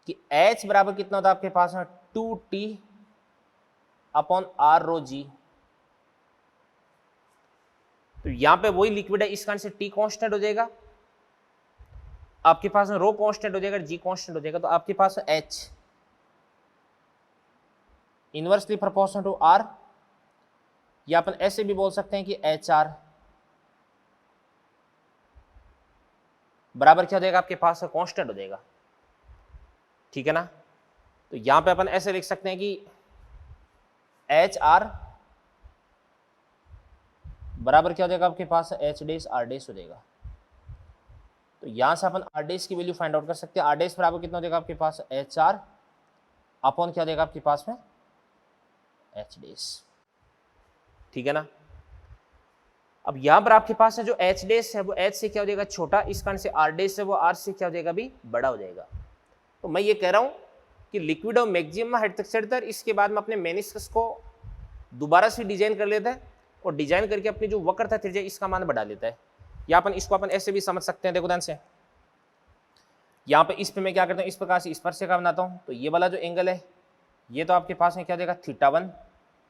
कि h बराबर कितना होता है आपके पास में 2t अपॉन r रो जी। तो यहां पे वही लिक्विड है, इस कारण से t कांस्टेंट हो जाएगा, आपके पास में रो कांस्टेंट हो जाएगा, g कांस्टेंट हो जाएगा। तो आपके पास h inversely proportional to r, या अपन ऐसे भी बोल सकते हैं कि HR बराबर क्या हो जाएगा आपके पास कांस्टेंट हो जाएगा, ठीक है ना। तो यहां पे अपन ऐसे लिख सकते हैं कि HR बराबर क्या हो जाएगा आपके पास H डैश R डैश हो जाएगा। तो यहां से अपन R डैश की वैल्यू फाइंड आउट कर सकते हैं। R डैश बराबर कितना हो जाएगा आपके पास HR अपॉन क्या हो जाएगा आपके पास में H डैश, ठीक है ना। अब यहां पर आपके पास है जो H डैश है वो H से क्या हो जाएगा छोटा, इस कारण से R डैश है वो R से क्या हो जाएगा भी बड़ा हो जाएगा। तो मैं ये कह रहा हूं कि लिक्विड और मैक्सिमम हाइट तक चढ़ता है, इसके बाद में अपने मेनिस्कस को दोबारा से डिजाइन कर लेता है और डिजाइन करके अपनी जो वक्रता त्रिज्या इसका मान बढ़ा लेता है। या अपन इसको अपन ऐसे भी समझ सकते हैं, देखो ध्यान से, यहाँ पे इस पे मैं क्या करता हूँ, इस प्रकार से स्पर्शिका बनाता हूँ। तो ये वाला जो एंगल है ये तो आपके पास में क्या देगा θ1,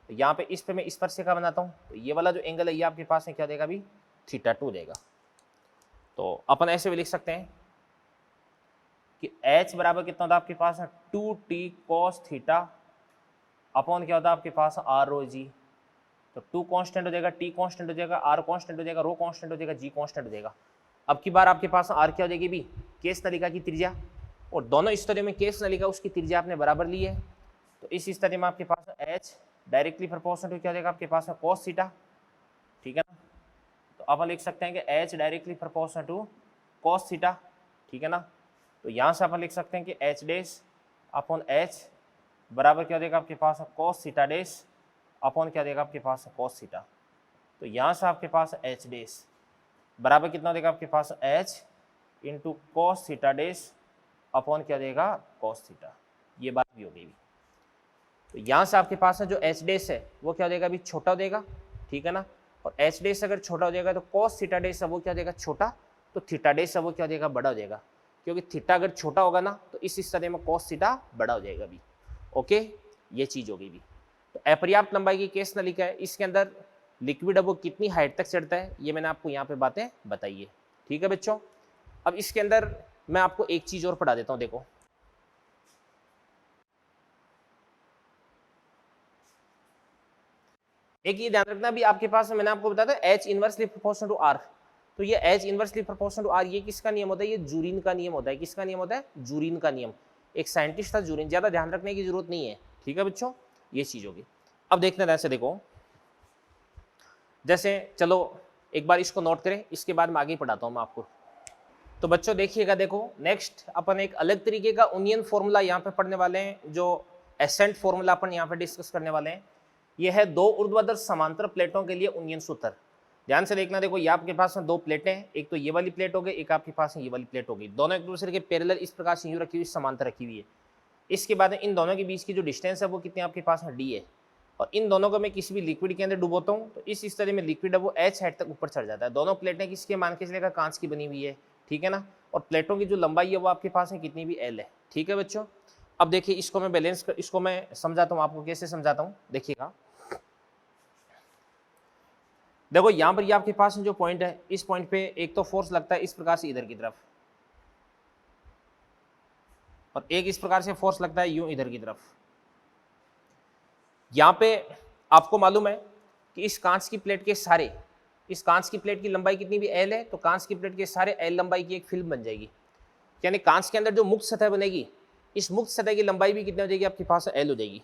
तो यहाँ पे इस पे मैं स्पर्शिका बनाता हूँ, तो ये वाला जो एंगल है ये आपके पास में क्या देगा अभी θ2 देगा। तो अपन ऐसे भी लिख सकते हैं कि h बराबर कितना होता है आपके पास 2t cos थीटा अपॉन क्या होता है आपके पास r रो जी। तो 2 कांस्टेंट हो जाएगा, t कांस्टेंट हो जाएगा, r कांस्टेंट हो जाएगा, रो कांस्टेंट हो जाएगा, g कांस्टेंट हो जाएगा। अब की बार आपके पास r क्या हो जाएगी भी केस नलिका की त्रिज्या, और दोनों स्थितियों में केस नलिका उसकी त्रिज्या आपने बराबर ली है। तो इस स्थिति में आपके पास h डायरेक्टली प्रोपोर्शनल टू क्या हो जाएगा आपके पास cos थीटा, ठीक है ना। तो अपन लिख सकते हैं कि h directly proportional to cos theta, ठीक है ना। तो यहाँ से अपन लिख सकते हैं कि h डैश अपॉन h बराबर क्या हो जाएगा आपके पास cos थीटा डैश अपॉन क्या देगा आपके पास cos थीटा। तो यहाँ से आपके पास h डैश बराबर कितना देगा आपके पास h into cos theta dash upon क्या देगा cos थीटा। ये बात भी हो गई। तो यहाँ से आपके पास जो h डैश है वो क्या हो जाएगा अभी छोटा हो जाएगा, ठीक है ना। और h डैश अगर छोटा हो जाएगा तो cos थीटा डैश है वो क्या हो जाएगा छोटा, तो थीटा डैश है वो क्या हो जाएगा बड़ा हो जाएगा, क्योंकि थीटा अगर छोटा होगा ना तो इस स्थिति में cos थीटा बड़ा हो जाएगा भी। ओके, ये चीज हो गई भी। तो अपर्याप्त लंबाई की केस नलिका है, इसके अंदर लिक्विड है वो कितनी हाइट तक चढ़ता है ये मैंने आपको यहाँ पे बातें बताई है, ठीक है बच्चों। अब इसके अंदर मैं आपको एक चीज और पढ़ा देता हूँ, देखो एक ये ध्यान रखना भी आपके पास मैंने आपको बताया था H inversely proportional to R। तो ये H inversely proportional to R ये किसका नियम होता है, ये जूरीन का नियम होता है। किसका नियम होता है, जूरीन का नियम। एक साइंटिस्ट था जूरीन, ज्यादा ध्यान रखने की जरूरत नहीं है, ठीक है बच्चों, ये चीज होगी। अब देखते हैं ऐसे, देखो जैसे चलो एक बार इसको नोट करें, इसके बाद मैं आगे पढ़ाता हूँ मैं आपको। तो बच्चों देखिएगा, देखो नेक्स्ट अपन एक अलग तरीके का ओनियन फॉर्मूला यहाँ पे पढ़ने वाले हैं, जो एसेंट फॉर्मूला अपन यहाँ पे डिस्कस करने वाले हैं। ये है दो ऊर्ध्वाधर समांतर प्लेटों के लिए उन्नयन सूत्र। ध्यान से देखना, देखो ये आपके पास में दो प्लेटें हैं, एक तो ये वाली प्लेट हो गई, एक आपके पास ये वाली प्लेट हो गई, दोनों एक दूसरे के पैरेलल इस प्रकार से यूं रखी हुई समांतर रखी हुई है। इसके बाद इन दोनों के बीच की जो डिस्टेंस है वो कितनी आपके पास है, डी है। और इन दोनों को मैं किसी भी लिक्विड के अंदर डुबोता हूँ तो इस तरह में लिक्विड है वो एच हाइट तक ऊपर चढ़ जाता है। दोनों प्लेटें किसके मान के चलेगा, कांच की बनी हुई है, ठीक है ना। और प्लेटों की जो लंबाई है वो आपके पास है कितनी भी एल है, ठीक है बच्चों। अब देखिए इसको मैं बैलेंस इसको मैं समझाता हूँ आपको, कैसे समझाता हूँ देखिएगा। देखो यहाँ पर ये आपके पास जो पॉइंट है, इस पॉइंट पे एक तो फोर्स लगता है इस प्रकार से इधर की तरफ, और एक इस प्रकार से फोर्स लगता है यूं इधर की तरफ। यहाँ पे आपको मालूम है कि इस कांच की प्लेट के सारे, इस कांच की प्लेट की लंबाई कितनी भी एल है, तो कांच की प्लेट के सारे एल लंबाई की एक फिल्म बन जाएगी। यानी कांच के अंदर जो मुक्त सतह बनेगी, इस मुक्त सतह की लंबाई भी कितनी हो जाएगी आपके पास, एल हो जाएगी।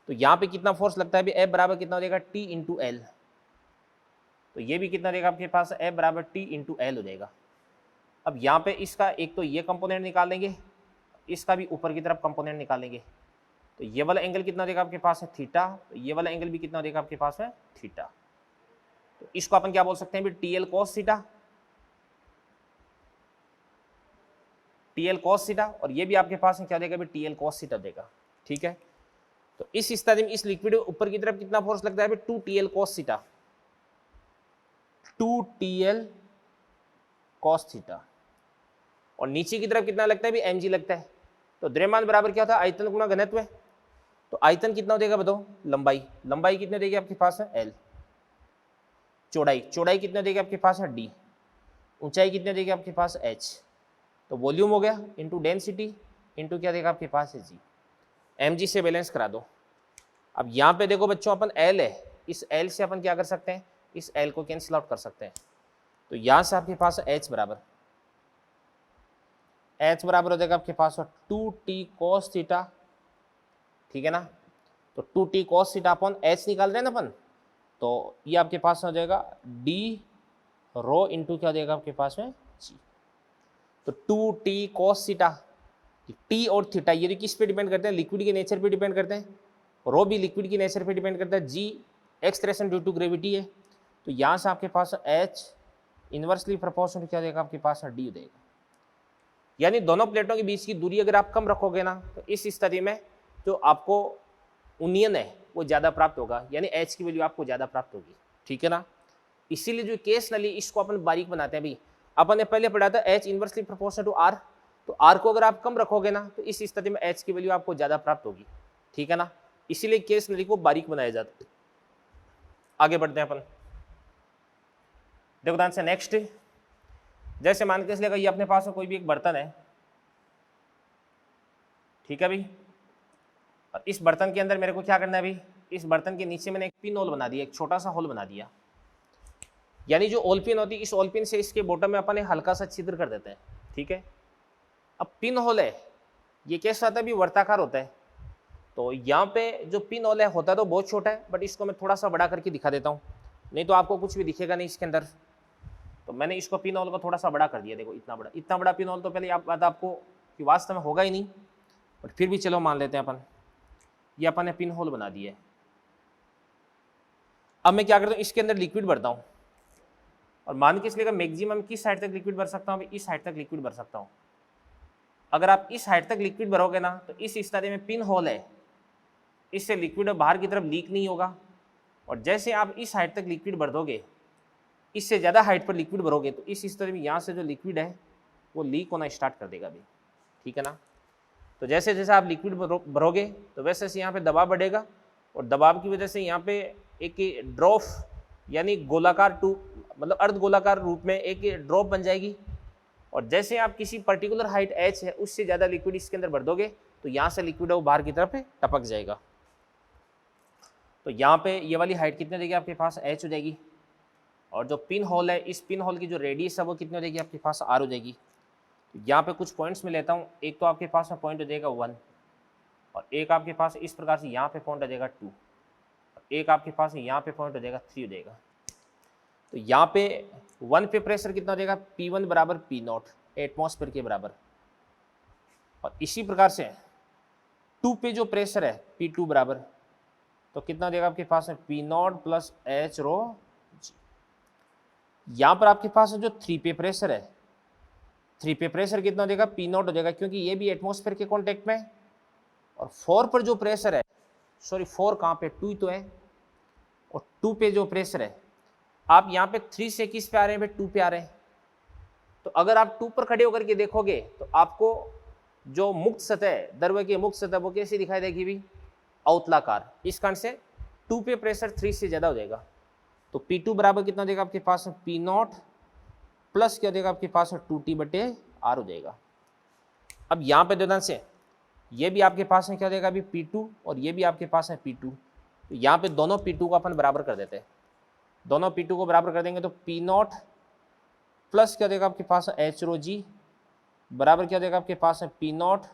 तो यहाँ पे कितना फोर्स लगता है भी, एफ बराबर कितना हो जाएगा, टी इंटू एल। तो ये भी कितना देगा आपके पास, एफ बराबर टी इंटू एल हो जाएगा। अब यहाँ पे इसका एक तो ये कंपोनेंट निकाल देंगे, इसका भी ऊपर की तरफ कंपोनेंट निकालेंगे। तो ये वाला एंगल कितना देगा आपके पास है, थीटा। तो ये वाला एंगल भी कितना देगा आपके पास है, थीटा। तो इसको अपन क्या बोल सकते हैं भी, T L cos theta, T L cos theta. और ये भी आपके पास है क्या देगा भी, टी एल कॉस थीटा देगा, ठीक है। तो इस स्थिति में इस लिक्विड ऊपर की तरफ कितना फोर्स लगता है, two T L cos theta, two T L cos theta. और नीचे की तरफ कितना लगता है भी, एम जी लगता है। तो द्रव्यमान बराबर क्या होता है, आयतन गुणा घनत्व। तो आयतन कितना हो देगा बताओ, लंबाई, लंबाई कितने देगी आपके पास है, एल। चौड़ाई, चौड़ाई कितने देगी आपके पास है, डी। ऊंचाई कितने देगी आपके पास, एच। तो वॉल्यूम हो गया इंटू डेंसिटी इंटू क्या देगा आपके पास है, जी। एम जी से बैलेंस करा दो। अब यहाँ पे देखो बच्चों, अपन एल है, इस एल से अपन क्या कर सकते हैं, इस एल को कैंसिल आउट कर सकते हैं। तो यहाँ से आपके पास एच बराबर, एच बराबर हो जाएगा आपके पास टू टी कॉस थीटा, ठीक है ना। तो two T cos theta upon H निकाल रहे हैं ना अपन, तो ये आपके पास हो जाएगा डी रो इंटू क्या हो जाएगा आपके पास में, जी। तो two T cos theta, T और थीटा ये किस पे डिपेंड करते हैं, लिक्विड के नेचर पे डिपेंड करते हैं। रो भी लिक्विड की नेचर पे डिपेंड करता है, जी एक्सप्रेशन ड्यू टू ग्रेविटी है। तो यहाँ से आपके पास एच इनवर्सली प्रोपोर्शनल क्या हो जाएगा आपके पास, डी हो जाएगा। यानी दोनों प्लेटों के बीच की दूरी अगर आप कम रखोगे ना, तो इस स्थिति में जो आपको उन्नयन है वो ज़्यादा प्राप्त होगा, यानी एच की वैल्यू आपको ज़्यादा प्राप्त होगी, ठीक है ना। इसीलिए जो केस नली इसको अपन बारीक बनाते हैं। अभी अपन ने पहले पढ़ा था H inversely proportional to r, तो आर को अगर आप कम रखोगे ना, तो इस स्थिति में एच की वैल्यू आपको ज़्यादा प्राप्त होगी, ठीक है ना। इसीलिए केस नली को बारीक बनाया जाता है। आगे बढ़ते हैं अपन, देखो ध्यान से। नेक्स्ट, जैसे मान के चलिएगा ये अपने पास में कोई भी एक बर्तन है, ठीक है भाई। और इस बर्तन के अंदर मेरे को क्या करना है भाई, इस बर्तन के नीचे मैंने एक पिन होल बना दिया, एक छोटा सा होल बना दिया। यानी जो ओल पिन होती है, इस ओल पिन से इसके बॉटम में अपन एक हल्का सा छिद्र कर देते हैं, ठीक है। अब पिन होल है ये कैसा होता है भी, वर्ताकार होता है। तो यहाँ पे जो पिन होल है होता तो बहुत छोटा है, बट इसको मैं थोड़ा सा बड़ा करके दिखा देता हूँ, नहीं तो आपको कुछ भी दिखेगा नहीं इसके अंदर। तो मैंने इसको पिन होल को थोड़ा सा बड़ा कर दिया, देखो इतना बड़ा पिन होल तो पहले बात आपको कि वास्तव में होगा ही नहीं, बट फिर भी चलो मान लेते हैं अपन, ये अपन ने पिन होल बना दिया है। अब मैं क्या करता हूँ, इसके अंदर लिक्विड भरता हूँ, और मान के चलिएगा मैक्सिमम किस साइड तक लिक्विड भर सकता हूँ, इस साइड तक लिक्विड भर सकता हूँ। अगर आप इस साइड तक लिक्विड भरोगे ना, तो इस स्थिति में पिन होल है, इससे लिक्विड बाहर की तरफ लीक नहीं होगा। और जैसे आप इस हाइट तक लिक्विड भर दोगे, इससे ज़्यादा हाइट पर लिक्विड भरोगे, तो इस स्थिति में यहाँ से जो लिक्विड है वो लीक होना स्टार्ट कर देगा भी, ठीक है ना। तो जैसे जैसे आप लिक्विड भरोगे तो वैसे वैसे यहाँ पे दबाव बढ़ेगा, और दबाव की वजह से यहाँ पे एक ड्रॉप यानी गोलाकार मतलब अर्ध गोलाकार रूप में एक ड्रॉप बन जाएगी। और जैसे आप किसी पर्टिकुलर हाइट एच है उससे ज़्यादा लिक्विड इसके अंदर भर दोगे, तो यहाँ से लिक्विड है वो बाहर की तरफ टपक जाएगा। तो यहाँ पे ये वाली हाइट कितनी देगी आपके पास, एच हो जाएगी। और जो पिन होल है, इस पिन होल की जो रेडियस है वो कितनी हो जाएगी आपके पास, आर हो जाएगी। तो यहाँ पे कुछ पॉइंट्स में लेता हूँ, एक तो आपके पास में पॉइंट हो जाएगा 1, और एक आपके पास इस प्रकार से यहाँ पे पॉइंट हो जाएगा 2, और एक आपके पास यहाँ पे पॉइंट हो जाएगा 3 हो जाएगा। तो यहाँ पे 1 पे प्रेशर कितना हो जाएगा, P1 बराबर P0 एटमॉस्फेयर के बराबर। और इसी प्रकार से 2 पे जो प्रेशर है P2 बराबर, तो कितना देगा आपके पास में पी नॉट प्लस एच रो जी। यहाँ पर आपके पास जो 3 पे प्रेशर है, 3 पे प्रेशर कितना देगा पी नॉट हो जाएगा, क्योंकि ये भी एटमॉस्फेयर के कॉन्टेक्ट में है। और 4 पर जो प्रेशर है, सॉरी 4 कहाँ पे, 2 ही तो है, और 2 पे जो प्रेशर है, आप यहाँ पे 3 से किस पे आ रहे हैं भाई, 2 पे आ रहे हैं। तो अगर आप 2 पर खड़े होकर के देखोगे तो आपको जो मुक्त सतह है, द्रव्य की मुक्त सतह, वो कैसी दिखाई देगी भी, अवतलाकार। इस कारण से 2 पे प्रेशर 3 से ज्यादा हो जाएगा। तो P2 बराबर कितना देगा आपके पास में पी नॉट प्लस क्या देगा आपके पास में 2T/R हो जाएगा। अब यहाँ पे ध्यान से ये भी आपके पास में क्या देगा अभी P2, और ये भी आपके पास है P2। तो यहाँ पे दोनों P2 को अपन बराबर कर देते हैं, दोनों P2 को बराबर कर देंगे तो पी नॉट प्लस क्या देगा आपके पास एच रो जी बराबर क्या देगा आपके पास है पी नॉट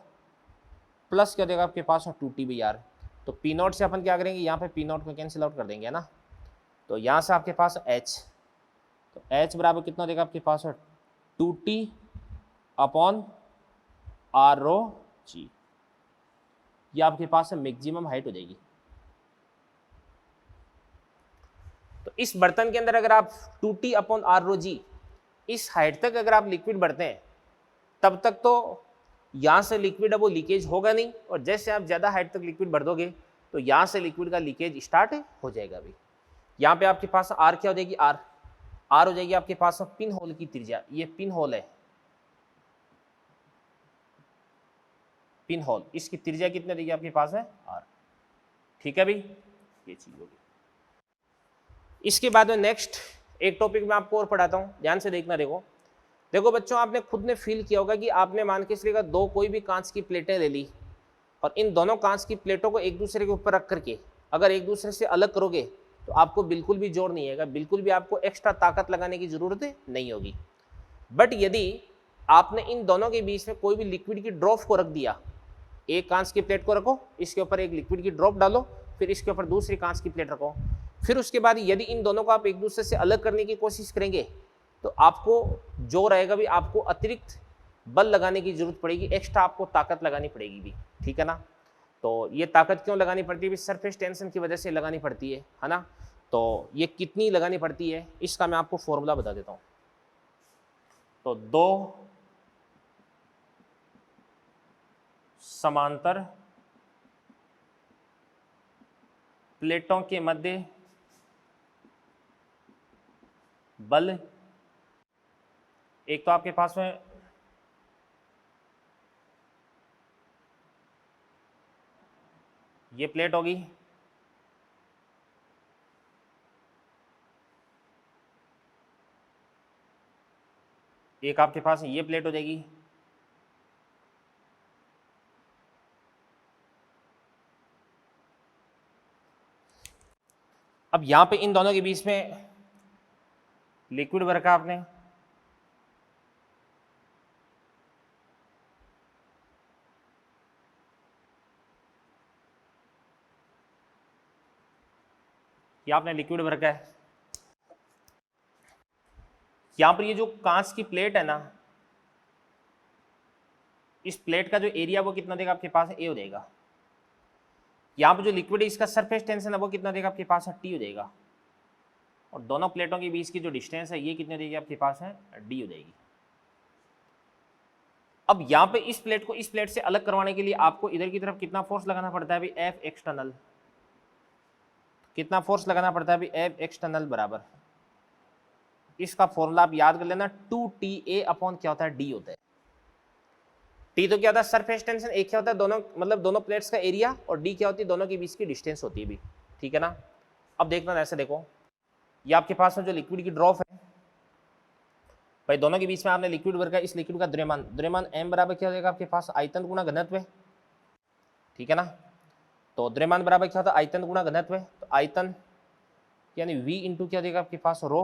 प्लस क्या देगा आपके पास है 2T/R। तो पी नॉट से अपन क्या करेंगे, यहाँ पे पी नॉट को कैंसिल आउट कर देंगे, है ना। तो यहाँ से आपके पास एच, तो एच बराबर कितना देगा आपके पास है 2T/R रो जी। ये आपके पास है मैक्सिमम हाइट हो जाएगी। तो इस बर्तन के अंदर अगर आप 2T/R रो जी इस हाइट तक अगर आप लिक्विड भरते हैं, तब तक तो यहाँ से लिक्विड है वो लीकेज होगा नहीं, और जैसे आप ज़्यादा हाइट तक लिक्विड भर दोगे तो यहाँ से लिक्विड का लीकेज स्टार्ट हो जाएगा। अभी यहाँ पे आपके पास आर क्या हो जाएगी, आर हो जाएगी आपके पास पिन होल की त्रिज्या। ये पिन होल है, पिन होल, इसकी त्रिज्या कितनी देगी आपके पास है आर। ठीक है भाई, ये चीज होगी। इसके बाद में नेक्स्ट एक टॉपिक मैं आपको और पढ़ाता हूँ, ध्यान से देखना। देखो बच्चों, आपने खुद ने फील किया होगा कि आपने मान के चलिएगा दो कोई भी कांच की प्लेटें ले ली, और इन दोनों कांच की प्लेटों को एक दूसरे के ऊपर रख करके अगर एक दूसरे से अलग करोगे तो आपको बिल्कुल भी जोर नहीं आएगा, बिल्कुल भी आपको एक्स्ट्रा ताकत लगाने की जरूरत नहीं होगी। बट यदि आपने इन दोनों के बीच में कोई भी लिक्विड की ड्रॉप को रख दिया, एक कांच की प्लेट को रखो, इसके ऊपर एक लिक्विड की ड्रॉप डालो, फिर इसके ऊपर दूसरी कांच की प्लेट रखो, फिर उसके बाद यदि इन दोनों को आप एक दूसरे से अलग करने की कोशिश करेंगे तो आपको जोर आएगा भी, आपको अतिरिक्त बल लगाने की जरूरत पड़ेगी, एक्स्ट्रा आपको ताकत लगानी पड़ेगी भी, ठीक है ना। तो ये ताकत क्यों लगानी पड़ती है भी, सरफेस टेंशन की वजह से लगानी पड़ती है ना। तो ये कितनी लगानी पड़ती है इसका मैं आपको फॉर्मूला बता देता हूँ। तो दो समांतर प्लेटों के मध्य बल, एक तो आपके पास में ये प्लेट होगी, एक आपके पास ये प्लेट हो जाएगी, अब यहां पे इन दोनों के बीच में लिक्विड भर का आपने, ये आपने लिक्विड भर का है। यहां पर ये जो कांच की प्लेट है ना, इस प्लेट का जो एरिया वो कितना देगा आपके पास, ए हो जाएगा। यहाँ पर जो लिक्विड है इसका सरफेस टेंशन है वो कितना देगा आपके पास है, टी हो जाएगा। और दोनों प्लेटों के बीच की जो डिस्टेंस है ये कितनी देगी आपके पास है, डी हो जाएगी। अब यहाँ पे इस प्लेट को इस प्लेट से अलग करवाने के लिए आपको इधर की तरफ कितना फोर्स लगाना पड़ता है अभी, एफ एक्सटर्नल। कितना फोर्स लगाना पड़ता है अभी, एफ एक्सटर्नल बराबर, इसका फॉर्मूला आप याद कर लेना, 2TA अपॉन क्या होता है, डी होता है। टी तो क्या होता है सरफेस टेंशन, एक क्या होता है दोनों, मतलब दोनों प्लेट्स का एरिया, और डी क्या होती है दोनों के बीच की डिस्टेंस होती है भी, ठीक है ना। अब देखना ऐसे देखो, ये आपके पास में जो लिक्विड की ड्रॉप है भाई, दोनों के बीच में आपने लिक्विड भर का, इस लिक्विड का द्रव्यमान एम बराबर क्या हो जाएगा आपके पास, आयतन गुणा घनत्व, ठीक है ना। तो द्रव्यमान बराबर क्या होता है, आयतन गुणा घनत्व। तो आयतन यानी V इंटू क्या देगा आपके पास, रो,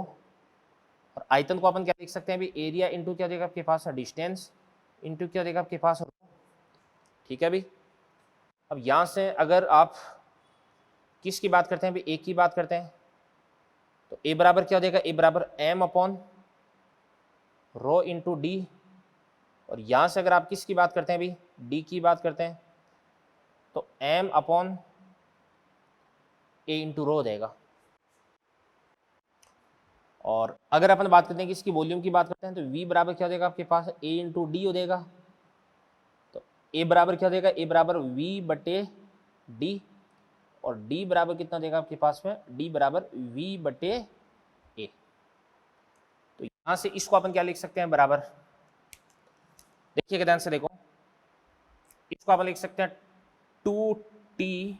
और आयतन को अपन क्या देख सकते हैं अभी, एरिया इंटू क्या देगा आपके पास, डिस्टेंस इंटू क्या देगा आपके पास, रो, ठीक है भाई। अब यहां से अगर आप किसकी बात करते हैं अभी, ए की बात करते हैं, तो ए बराबर क्या हो जाएगा, ए बराबर M upon rho into D. और यहां से अगर आप किसकी बात करते हैं अभी, डी की बात करते हैं, तो एम अपॉन ए इंटू रो हो जाएगा। और अगर अपन बात करते हैं कि इसकी वॉल्यूम की बात करते हैं तो v बराबर क्या हो जाएगा आपके पास a इंटू डी हो जाएगा। तो a बराबर क्या हो जाएगा, a बराबर v बटे डी, और d बराबर कितना हो जाएगा आपके पास में, d बराबर v बटे a। तो यहां से इसको अपन क्या लिख सकते हैं, बराबर, देखिएगा ध्यान से देखो, इसको अपन लिख सकते हैं 2t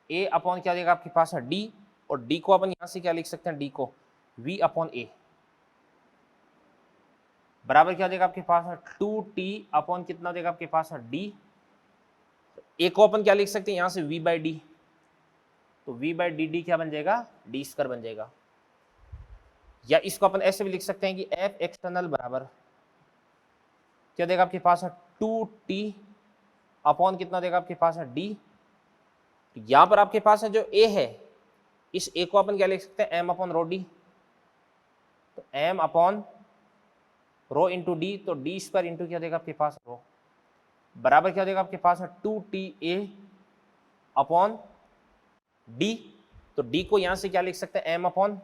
a अपॉन क्या हो जाएगा आपके पास है d, और d को अपन यहां से क्या लिख सकते हैं, d को v अपॉन a बराबर क्या हो जाएगा आपके पास है 2t अपॉन कितना हो जाएगा आपके पास है d। a को अपन क्या लिख सकते हैं यहां से v बाई डी, तो v बाई डी डी क्या बन जाएगा, डी स्क्वायर बन जाएगा। या इसको अपन ऐसे भी लिख सकते हैं कि f एक्सटर्नल बराबर क्या देगा आपके पास है 2t अपॉन कितना देगा आपके पास है d। यहां पर आपके पास है जो a है, इस a को अपन क्या लिख सकते हैं, m अपॉन रो डी, तो m upon rho into D, तो डी स्क्वायर इंटू क्या देगा आपके पास रो, बराबर क्या देगा आपके पास है 2ta अपॉन डी, तो डी को यहां से क्या लिख सकते हैं, m अपॉन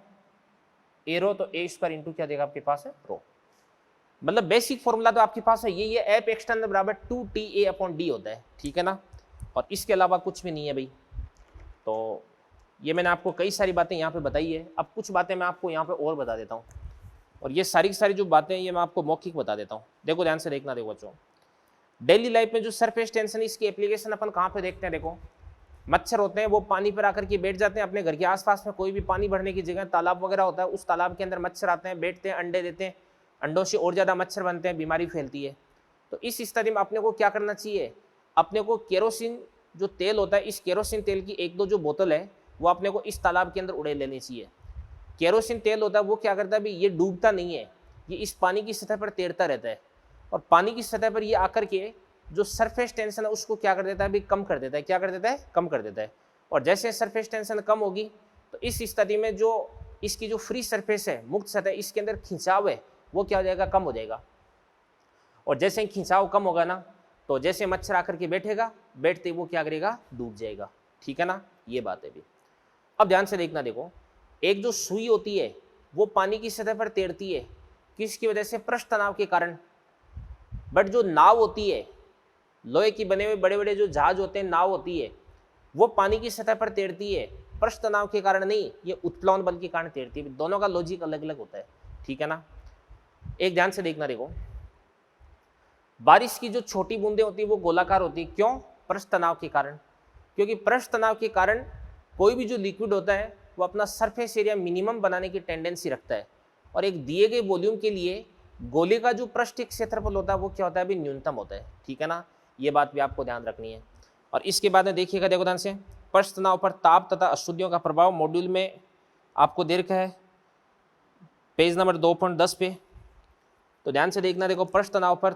ए रो, तो ए स्क्वायर इंटू क्या देगा आपके पास है रो। मतलब बेसिक फॉर्मूला तो आपके पास है ये एफ एक्सटर्नल बराबर 2ta अपॉन डी होता है, ठीक है ना, और इसके अलावा कुछ भी नहीं है भाई। तो ये मैंने आपको कई सारी बातें यहाँ पे बताई है, अब कुछ बातें मैं आपको यहाँ पे और बता देता हूँ, और ये सारी की सारी जो बातें हैं ये मैं आपको मौखिक बता देता हूँ। देखो ध्यान से देखना, देखो बच्चों, डेली लाइफ में जो सरफेस टेंशन इसकी एप्लीकेशन अपन कहाँ पे देखते हैं, देखो मच्छर होते हैं वो पानी पर आकर के बैठ जाते हैं, अपने घर के आसपास में कोई भी पानी भरने की जगह तालाब वगैरह होता है, उस तालाब के अंदर मच्छर आते हैं, बैठते हैं, अंडे देते हैं, अंडों से और ज़्यादा मच्छर बनते हैं, बीमारी फैलती है। तो इस स्थिति में अपने को क्या करना चाहिए, अपने को केरोसिन जो तेल होता है, इस केरोसिन तेल की एक दो जो बोतल है वो अपने को इस तालाब के अंदर उड़े लेनी चाहिए। केरोसिन तेल होता है वो क्या करता है भाई, ये डूबता नहीं है, ये इस पानी की सतह पर तैरता रहता है, और पानी की सतह पर ये आकर के जो सरफेस टेंशन है उसको क्या कर देता है, भी कम कर देता है, क्या कर देता है, कम कर देता है। और जैसे सरफेस टेंशन कम होगी तो इस स्थिति में जो इसकी जो फ्री सरफेस है, मुक्त सतह, इसके अंदर खिंचाव है वो क्या हो जाएगा, कम हो जाएगा। और जैसे ही खिंचाव कम होगा ना, तो जैसे मच्छर आकर के बैठेगा, बैठते ही वो क्या करेगा, डूब जाएगा, ठीक है ना, ये बात है भी। अब ध्यान से देखना, देखो एक जो सुई होती है वो पानी की सतह पर तैरती है, किसकी वजह से, पृष्ठ तनाव के कारण। बट जो नाव होती है, लोहे की बने हुए बड़े बड़े जो जहाज होते हैं, नाव होती है, वो पानी की सतह पर तैरती है, पृष्ठ तनाव के कारण नहीं, ये उत्प्लवन बल के कारण तैरती है। दोनों का लॉजिक अलग अलग होता है, ठीक है ना। एक ध्यान से देखना, देखो बारिश की जो छोटी बूंदें होती है वो गोलाकार होती है, क्यों, पृष्ठ तनाव के कारण। क्योंकि पृष्ठ तनाव के कारण कोई भी जो लिक्विड होता है वो अपना सरफेस एरिया मिनिमम बनाने की टेंडेंसी रखता है, और एक दिए गए वॉल्यूम के लिए गोले का जो पृष्ठीय क्षेत्रफल होता है वो क्या होता है, अभी न्यूनतम होता है, ठीक है ना, ये बात भी आपको ध्यान रखनी है। और इसके बाद में देखिएगा, देखो ध्यान से, पृष्ठ तनाव पर ताप तथा अशुद्धियों का प्रभाव मॉड्यूल में आपको दे रखा है पेज नंबर 2.10 पे। तो ध्यान से देखना, देखो पृष्ठ तनाव पर,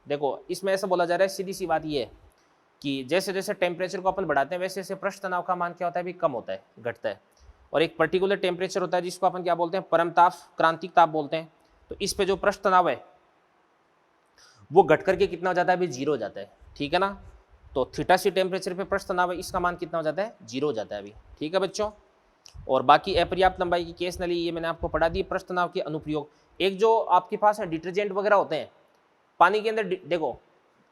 देखो इसमें ऐसा बोला जा रहा है, सीधी सी बात ये है कि जैसे जैसे टेम्परेचर को अपन बढ़ाते हैं वैसे वैसे पृष्ठ तनाव का मान क्या होता है, भी कम होता है, घटता है। और एक पर्टिकुलर टेम्परेचर होता है जिसको अपन क्या बोलते हैं, परम ताप, क्रांतिक ताप बोलते हैं। तो इस पे जो पृष्ठ तनाव है वो घट करके कितना हो जाता है, अभी 0 हो जाता है, ठीक है ना। तो थीटा सी टेम्परेचर पे पृष्ठ तनाव है, इसका मान कितना हो जाता है, 0 हो जाता है अभी, ठीक है बच्चों। और बाकी अपर्याप्त लंबाई की केस नली, ये मैंने आपको पढ़ा दी। पृष्ठ तनाव के अनुप्रयोग, एक जो आपके पास है डिटर्जेंट वगैरह होते हैं पानी के अंदर, देखो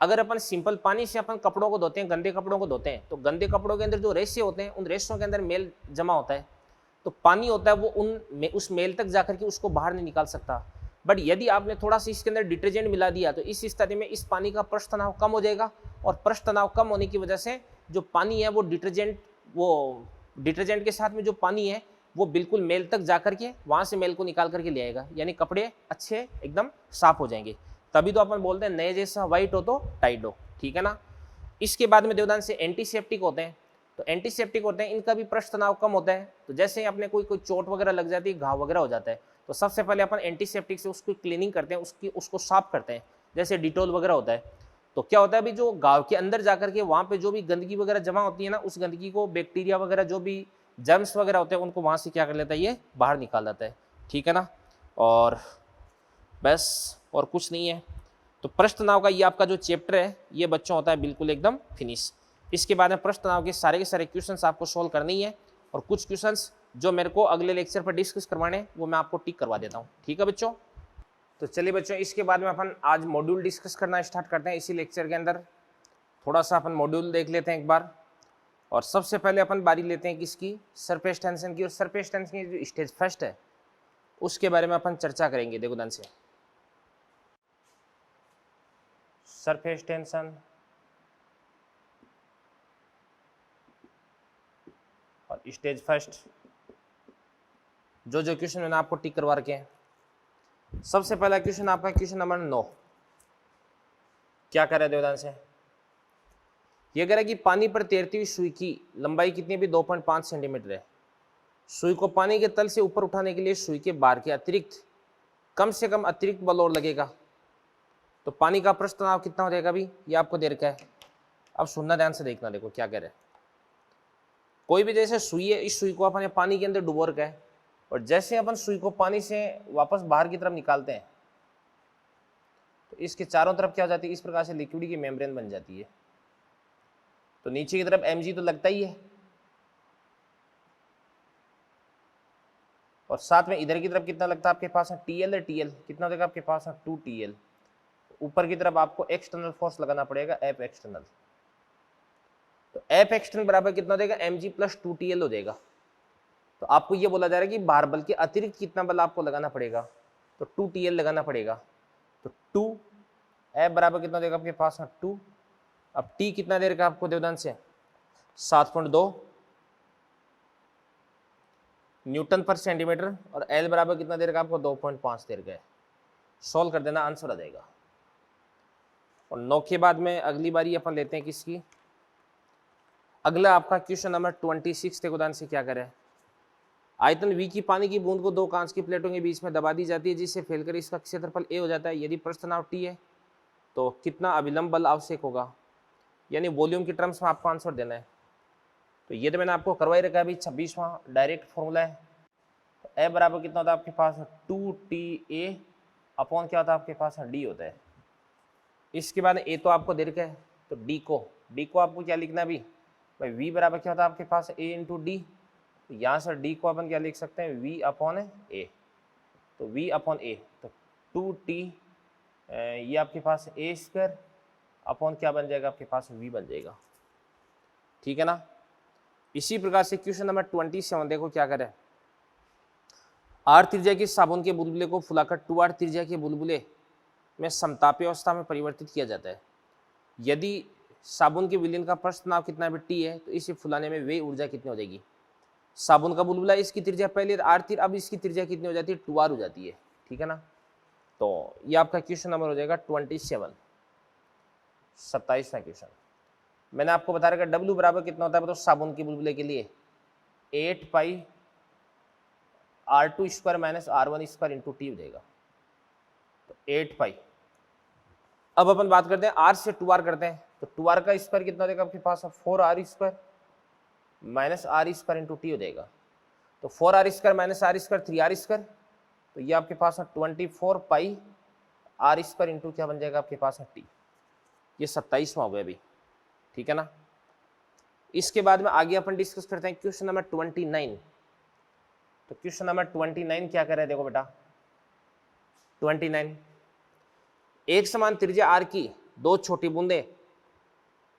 अगर अपन सिंपल पानी से अपन कपड़ों को धोते हैं, गंदे कपड़ों को धोते हैं, तो गंदे कपड़ों के अंदर जो रेशे होते हैं उन रेशों के अंदर मेल जमा होता है, तो पानी होता है वो उस मेल तक जाकर के उसको बाहर नहीं निकाल सकता। बट यदि आपने थोड़ा सा इसके अंदर डिटर्जेंट मिला दिया तो इस स्थिति में इस पानी का पृष्ठ तनाव कम हो जाएगा, और पृष्ठ तनाव कम होने की वजह से जो पानी है वो डिटर्जेंट के साथ में जो पानी है वो बिल्कुल मेल तक जाकर के वहाँ से मेल को निकाल करके ले आएगा, यानी कपड़े अच्छे एकदम साफ हो जाएंगे। तभी तो अपन बोलते हैं नए जैसा वाइट हो तो टाइट हो, ठीक है ना। इसके बाद में देवदान से एंटीसेप्टिक होते हैं, तो एंटीसेप्टिक होते हैं, इनका भी पृष्ठ तनाव कम होता है। तो जैसे ही अपने कोई चोट वगैरह लग जाती है, घाव वगैरह हो जाता है, तो सबसे पहले अपन एंटीसेप्टिक से उसकी क्लीनिंग करते हैं, उसको साफ करते हैं, जैसे डिटोल वगैरह होता है। तो क्या होता है अभी जो घाव के अंदर जाकर के वहाँ पे जो भी गंदगी वगैरह जमा होती है ना, उस गंदगी को बैक्टीरिया वगैरह जो भी जर्म्स वगैरह होते हैं उनको वहाँ से क्या कर लेता है, ये बाहर निकाल लेता है, ठीक है ना। और बस और कुछ नहीं है। तो पृष्ठ तनाव का ये आपका जो चैप्टर है ये बच्चों होता है बिल्कुल एकदम फिनिश। इसके बाद में पृष्ठ तनाव के सारे क्वेश्चंस आपको सोल्व करनी है, और कुछ क्वेश्चंस जो मेरे को अगले लेक्चर पर डिस्कस करवाने हैं वो मैं आपको टिक करवा देता हूँ। ठीक है बच्चों, तो चलिए बच्चों, इसके बाद में अपन आज मॉड्यूल डिस्कस करना स्टार्ट करते हैं। इसी लेक्चर के अंदर थोड़ा सा अपन मॉड्यूल देख लेते हैं एक बार। और सबसे पहले अपन बारी लेते हैं किसकी, सरफेस टेंशन की। और सरफेस टेंशन की जो स्टेज फर्स्ट है उसके बारे में अपन चर्चा करेंगे। देखो ध्यान से, सरफेस टेंशन और स्टेज फर्स्ट, जो जो क्वेश्चन मैंने आपको टिक करवा रखे हैं। सबसे पहला क्वेश्चन आपका क्वेश्चन नंबर 9 क्या कर रहे हैं, ध्यान से। ये कह रहा है कि पानी पर तैरती हुई सुई की लंबाई कितनी भी 2.5 सेंटीमीटर है। सुई को पानी के तल से ऊपर उठाने के लिए सुई के बार के अतिरिक्त कम से कम अतिरिक्त बल और लगेगा। तो पानी का पृष्ठ तनाव कितना हो जाएगा अभी, ये आपको दे रखा है। अब सुनना ध्यान से, देखना, देखो क्या कह रहे हैं। कोई भी जैसे सुई है, इस सुई को अपन पानी के अंदर डुबो रखा है और जैसे अपन सुई को पानी से वापस बाहर की तरफ निकालते हैं तो इसके चारों तरफ क्या हो जाती है, इस प्रकार से लिक्विड की मेम्ब्रेन बन जाती है। तो नीचे की तरफ mg तो लगता ही है और साथ में इधर की तरफ कितना लगता है आपके पास है, TL है। TL कितना देगा आपके पास है, 2TL। ऊपर की तरफ आपको एक्सटर्नल फोर्स लगाना पड़ेगा, F एक्सटर्नल। तो F एक्सटर्नल बराबर कितना देगा, mg प्लस 2TL हो जाएगा। तो आपको ये बोला जा रहा है कि भार बल के अतिरिक्त कितना बल आपको लगाना पड़ेगा, तो 2TL लगाना पड़ेगा। तो 2F बराबर कितना देगा आपके पास है, 2। अब T कितना देर का आपको देवदान से 7.2 न्यूटन पर सेंटीमीटर और L बराबर कितना देर का आपको 2.5 देर का है। सॉल्व कर देना, आंसर आ जाएगा। और 9 के बाद में अगली बारी अपन लेते हैं किसकी, अगला आपका क्वेश्चन नंबर 26 देवदान से क्या करे। आयतन V की पानी की बूंद को दो कांच की प्लेटों के बीच में दबा दी जाती है जिससे फैलकर इसका क्षेत्रफल A हो जाता है। यदि पृष्ठ तनाव T है तो कितना अभिलंब बल आवश्यक होगा, यानी वॉल्यूम की टर्म्स में आपको आंसर देना है। तो ये तो मैंने आपको करवाई रखा है अभी, 26वां डायरेक्ट फॉर्मूला है। तो F बराबर कितना होता है आपके पास, 2TA अपॉन क्या होता है आपके पास, D होता है। इसके बाद A तो आपको दे रखा है, तो D को आपको क्या लिखना है अभी भाई, V बराबर क्या होता है आपके पास, A इंटू डी। तो यहाँ से D को अपन क्या लिख सकते हैं, V अपॉन A। तो V अपॉन A, तो 2T ये आपके पास A स्क्वायर अपॉन क्या बन जाएगा आपके पास, V बन जाएगा। ठीक है ना। इसी प्रकार से क्वेश्चन नंबर 27 देखो क्या करे। R त्रिज्या की साबुन के बुलबुले को फुलाकर 2R त्रिज्या के बुलबुले में समतापीय अवस्था में परिवर्तित किया जाता है। यदि साबुन के विलयन का पृष्ठ तनाव कितना भी T है तो इसे फुलाने में वे ऊर्जा कितनी हो जाएगी। साबुन का बुलबुला, इसकी त्रिज्या पहले R थी, अब इसकी त्रिज्या कितनी हो जाती है, 2R हो जाती है। ठीक है ना। तो ये आपका क्वेश्चन नंबर हो जाएगा 27वां क्वेश्चन। मैंने आपको बता रखा W बराबर कितना होता है बताओ, साबुन के बुलबुले के लिए 8 पाई R2 square minus R1 square into T हो जाएगा। तो 8 पाई। अब अपन बात करते हैं R से 2R करते हैं, तो 2R का स्क्वायर कितना देगा आपके पास, 4R square minus R square into T हो जाएगा। तो 4R square minus R square 3R square, तो ये आपके पास 24 पाई R स्क्वायर इंटू क्या बन जाएगा आपके पास T। ये 27वां हो गया अभी। ठीक है ना। इसके बाद में आगे अपन डिस्कस करते हैं क्वेश्चन नंबर 29। तो क्वेश्चन नंबर 29 क्या कर रहे हैं, देखो बेटा 29, एक समान त्रिज्या R की दो छोटी बूंदें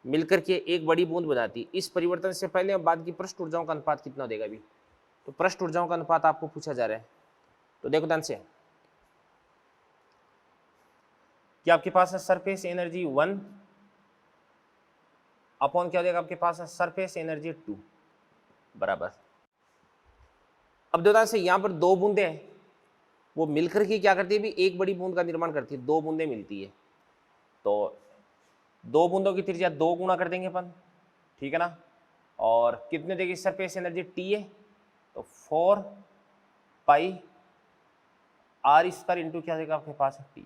मिलकर के एक बड़ी बूंद बनाती। इस परिवर्तन से पहले और बाद की पृष्ठ ऊर्जाओं का अनुपात कितना देगा अभी। तो पृष्ठ ऊर्जाओं का अनुपात आपको पूछा जा रहा है। तो देखो ध्यान से, क्या आपके पास है सरफेस एनर्जी 1 अपॉन क्या देगा आपके पास है, सरफेस एनर्जी 2 बराबर। अब देखो ध्यान से, यहां पर दो बूंदें हैं, वो मिलकर के क्या करती है भी, एक बड़ी बूंद का निर्माण करती है। दो बूंदें मिलती है तो दो बूंदों की त्रिज्या 2 गुना कर देंगे अपन। ठीक है ना। और कितने देगी सरफेस एनर्जी T है, तो 4 पाई R स्क्वायर इंटू क्या देगा आपके पास T।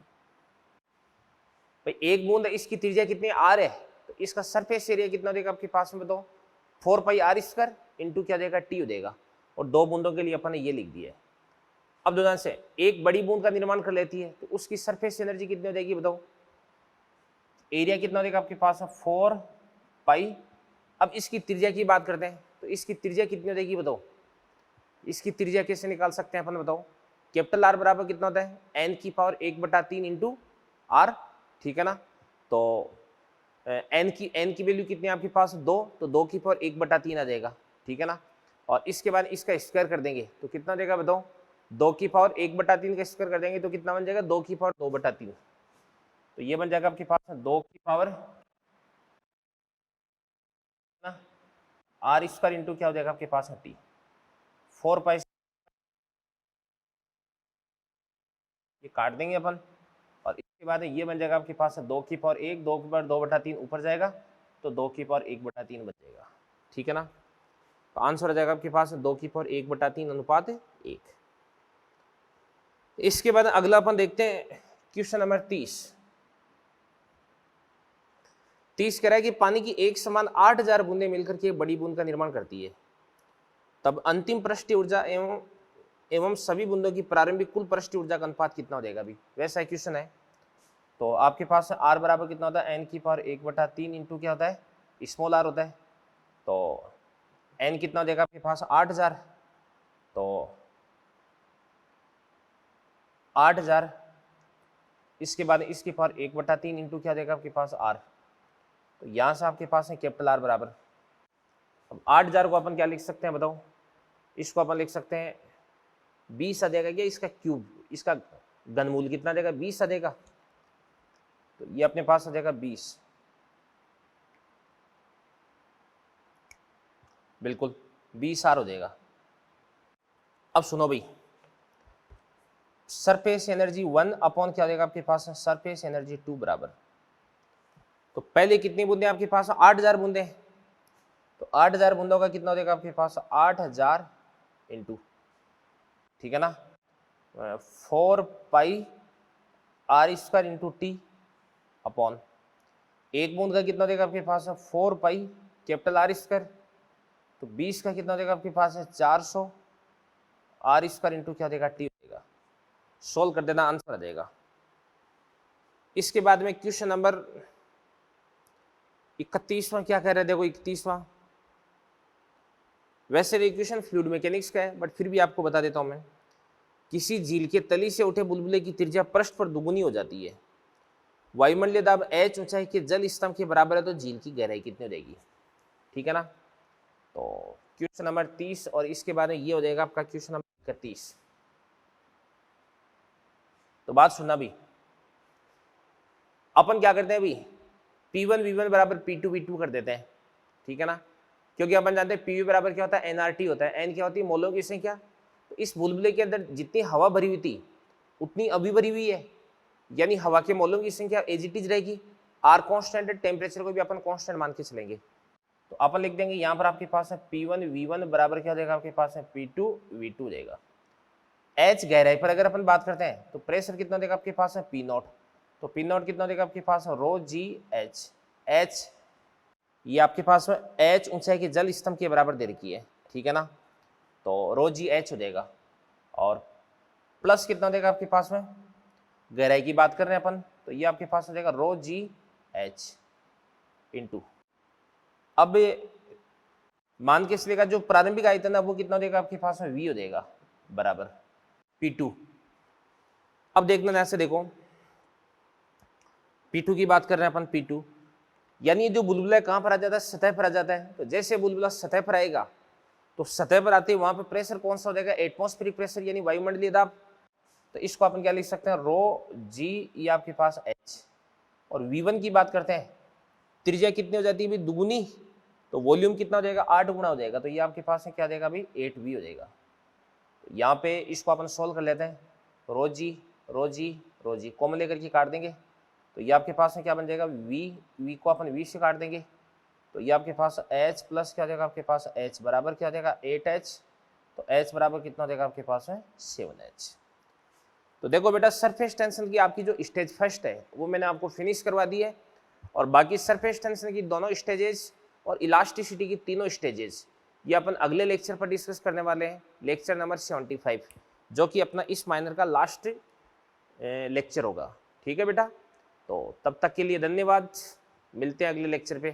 भाई एक बूंद है, इसकी त्रिज्या कितनी R है, तो इसका सरफेस एरिया कितना देगा आपके पास में बताओ, 4 पाई R स्क्वायर इंटू क्या देगा T हो जाएगा। और दो बूंदों के लिए अपन ने ये लिख दिया है। अब ध्यान से, एक बड़ी बूंद का निर्माण कर लेती है तो उसकी सरफेस एनर्जी कितनी हो जाएगी बताओ, एरिया कितना देगा आपके पास है 4 पाई। अब इसकी त्रिज्या की बात करते हैं तो तो इसकी त्रिज्या कितनी हो जाएगी बताओ, इसकी त्रिज्या कैसे निकाल सकते हैं अपन बताओ। कैपिटल आर बराबर कितना होता है, एन की पावर 1/3 इंटू आर, ठीक है ना। तो एन की वैल्यू कितनी है आपके पास 2, तो 2 की पावर 1/3 आ जाएगा, ठीक है ना। और इसके बाद इसका स्क्वायर कर देंगे तो कितना हो जाएगा बताओ, 2 की पावर 1/3 का स्क्वायर कर देंगे तो कितना बन जाएगा, 2 की पावर 2/3। तो ये बन जाएगा आपके पास 2 की पावर ना आर स्क्वायर इंटू क्या हो जाएगा आपके पास टी, 4 पाई, ये काट देंगे अपन। और इसके बाद ये बन जाएगा आपके पास 2 की पावर 1, 2 की पावर 2/3 ऊपर जाएगा तो 2 की पावर 1/3 बच जाएगा, ठीक है ना। तो आंसर आ जाएगा आपके पास 2 की पावर 1/3 अनुपात 1। इसके बाद अगला अपन देखते हैं क्वेश्चन नंबर 30 कह रहा है कि पानी की एक समान 8000 बूंदें मिलकर के एक बड़ी बूंद का निर्माण करती है, तब अंतिम पृष्ठीय ऊर्जा एवं सभी बूंदों की प्रारंभिक कुल पृष्ठीय ऊर्जा का अनुपात कितना हो जाएगा। अभी वैसा क्वेश्चन है। तो आपके पास आर बराबर कितना होता है, एन की पावर 1/3 इंटू क्या होता है, स्मॉल आर होता है। तो एन कितना हो जाएगा आपके पास 8000, तो 8000 इसके बाद इसकी पावर 1/3 इंटू क्या हो जाएगा आपके पास आर। तो यहाँ से आपके पास है कैपिटल आर बराबर, अब 8000 को अपन क्या लिख सकते हैं बताओ, इसको अपन लिख सकते हैं 20 आ जाएगा क्या, इसका क्यूब, इसका घनमूल कितना आ जाएगा 20 आ जाएगा। तो ये अपने पास आ जाएगा 20, बिल्कुल 20 आर हो जाएगा। अब सुनो भाई, सरफेस एनर्जी 1 अपॉन क्या हो जाएगा आपके पास, सरफेस एनर्जी 2 बराबर। तो पहले कितनी बूंदे आपके पास, 8000 बूंदे, तो 8000 बूंदों का कितना हो जाएगा आपके पास 8000 इंटू, ठीक है ना, 4 pi R square into T upon एक बूंद का कितना हो जाएगा आपके पास 4 पाई कैपिटल आर स्क्वायर, तो 20 का कितना हो जाएगा आपके पास 400 आर स्क्वायर इंटू क्या हो जाएगा टी हो जाएगा। सोल्व कर देना, आंसर आ जाएगा। इसके बाद में क्वेश्चन नंबर 31वां क्या कह रहे हैं, देखो 31वां, वैसे इक्वेशन फ्लूइड मैकेनिक्स का है बट फिर भी आपको बता देता हूं मैं। किसी झील के तली से उठे बुलबुले की त्रिज्या पृष्ठ पर दुगुनी हो जाती है, वायुमंडलीय दाब h ऊंचाई के जल स्तंभ के बराबर है, तो झील की गहराई कितनी हो जाएगी, ठीक है ना। तो क्वेश्चन नंबर 30 और इसके बाद में ये हो जाएगा आपका क्वेश्चन नंबर 31। तो बात सुनना भी, अपन क्या करते हैं अभी, P1 V1 बराबर P2 V2 कर देते हैं, ठीक है ना, क्योंकि अपन जानते हैं PV बराबर क्या होता है, nRT होता है, n क्या होती है मोलों की संख्या। तो इस बुलबुले के अंदर जितनी हवा भरी हुई थी उतनी अभी भरी हुई है, यानी हवा के मोलों की संख्या एज इट इज रहेगी। आर कांस्टेंट है, टेम्परेचर को भी अपन कांस्टेंट मान के चलेंगे। तो अपन लिख देंगे यहाँ पर आपके पास है P1 V1 बराबर क्या हो जाएगा आपके पास है P2 V2 हो जाएगा। H गहराई पर अगर अपन बात करते हैं तो प्रेशर कितना देगा आपके पास है P0, तो P0 कितना देगा आपके पास है रो जी एच, एच ये आपके पास में H ऊंचाई के जल स्तंभ के बराबर दे रखी है, ठीक है ना, तो रो जी एच हो जाएगा। और प्लस कितना देगा आपके पास में, गहराई की बात कर रहे हैं अपन, तो ये आपके पास हो जाएगा रो जी एच इंटू, अब मान के चलेगा जो प्रारंभिक आयतन है वो कितना देगा आपके पास में V हो जाएगा बराबर P2। अब देखना ऐसे देखो, P2 की बात कर रहे हैं अपन, P2 यानी जो बुलबुला कहाँ पर आ जाता है, सतह पर आ जाता है। तो जैसे बुलबुला सतह पर आएगा तो सतह पर आते ही वहां पर प्रेशर कौन सा हो जाएगा, एटमॉस्फेरिक प्रेशर यानी वायुमंडलीय दाब। तो इसको अपन क्या लिख सकते हैं, रो जी ये आपके पास एच। और V1 की बात करते हैं, त्रिज्या कितनी हो जाती है भाई दुगुनी, तो वॉल्यूम कितना हो जाएगा 8 गुना हो जाएगा, तो ये आपके पास है क्या देगा भाई 8V हो जाएगा। तो यहाँ पे इसको अपन सोल्व कर लेते हैं, रो जी रो जी रो जी कॉमन लेकर के काट देंगे, तो ये आपके पास में क्या बन जाएगा V को अपन V से काट देंगे, तो ये आपके पास H प्लस क्या हो जाएगा आपके पास H बराबर क्या हो जाएगा 8H, तो H बराबर कितना हो जाएगा आपके पास में 7H। तो देखो बेटा सरफेस टेंशन की आपकी जो स्टेज फर्स्ट है वो मैंने आपको फिनिश करवा दी है, और बाकी सरफेस टेंशन की दोनों स्टेजेस और इलास्टिसिटी की तीनों स्टेजेस ये अपन अगले लेक्चर पर डिस्कस करने वाले हैं, लेक्चर नंबर 75, जो कि अपना इस माइनर का लास्ट लेक्चर होगा, ठीक है बेटा। तो तब तक के लिए धन्यवाद, मिलते हैं अगले लेक्चर पे।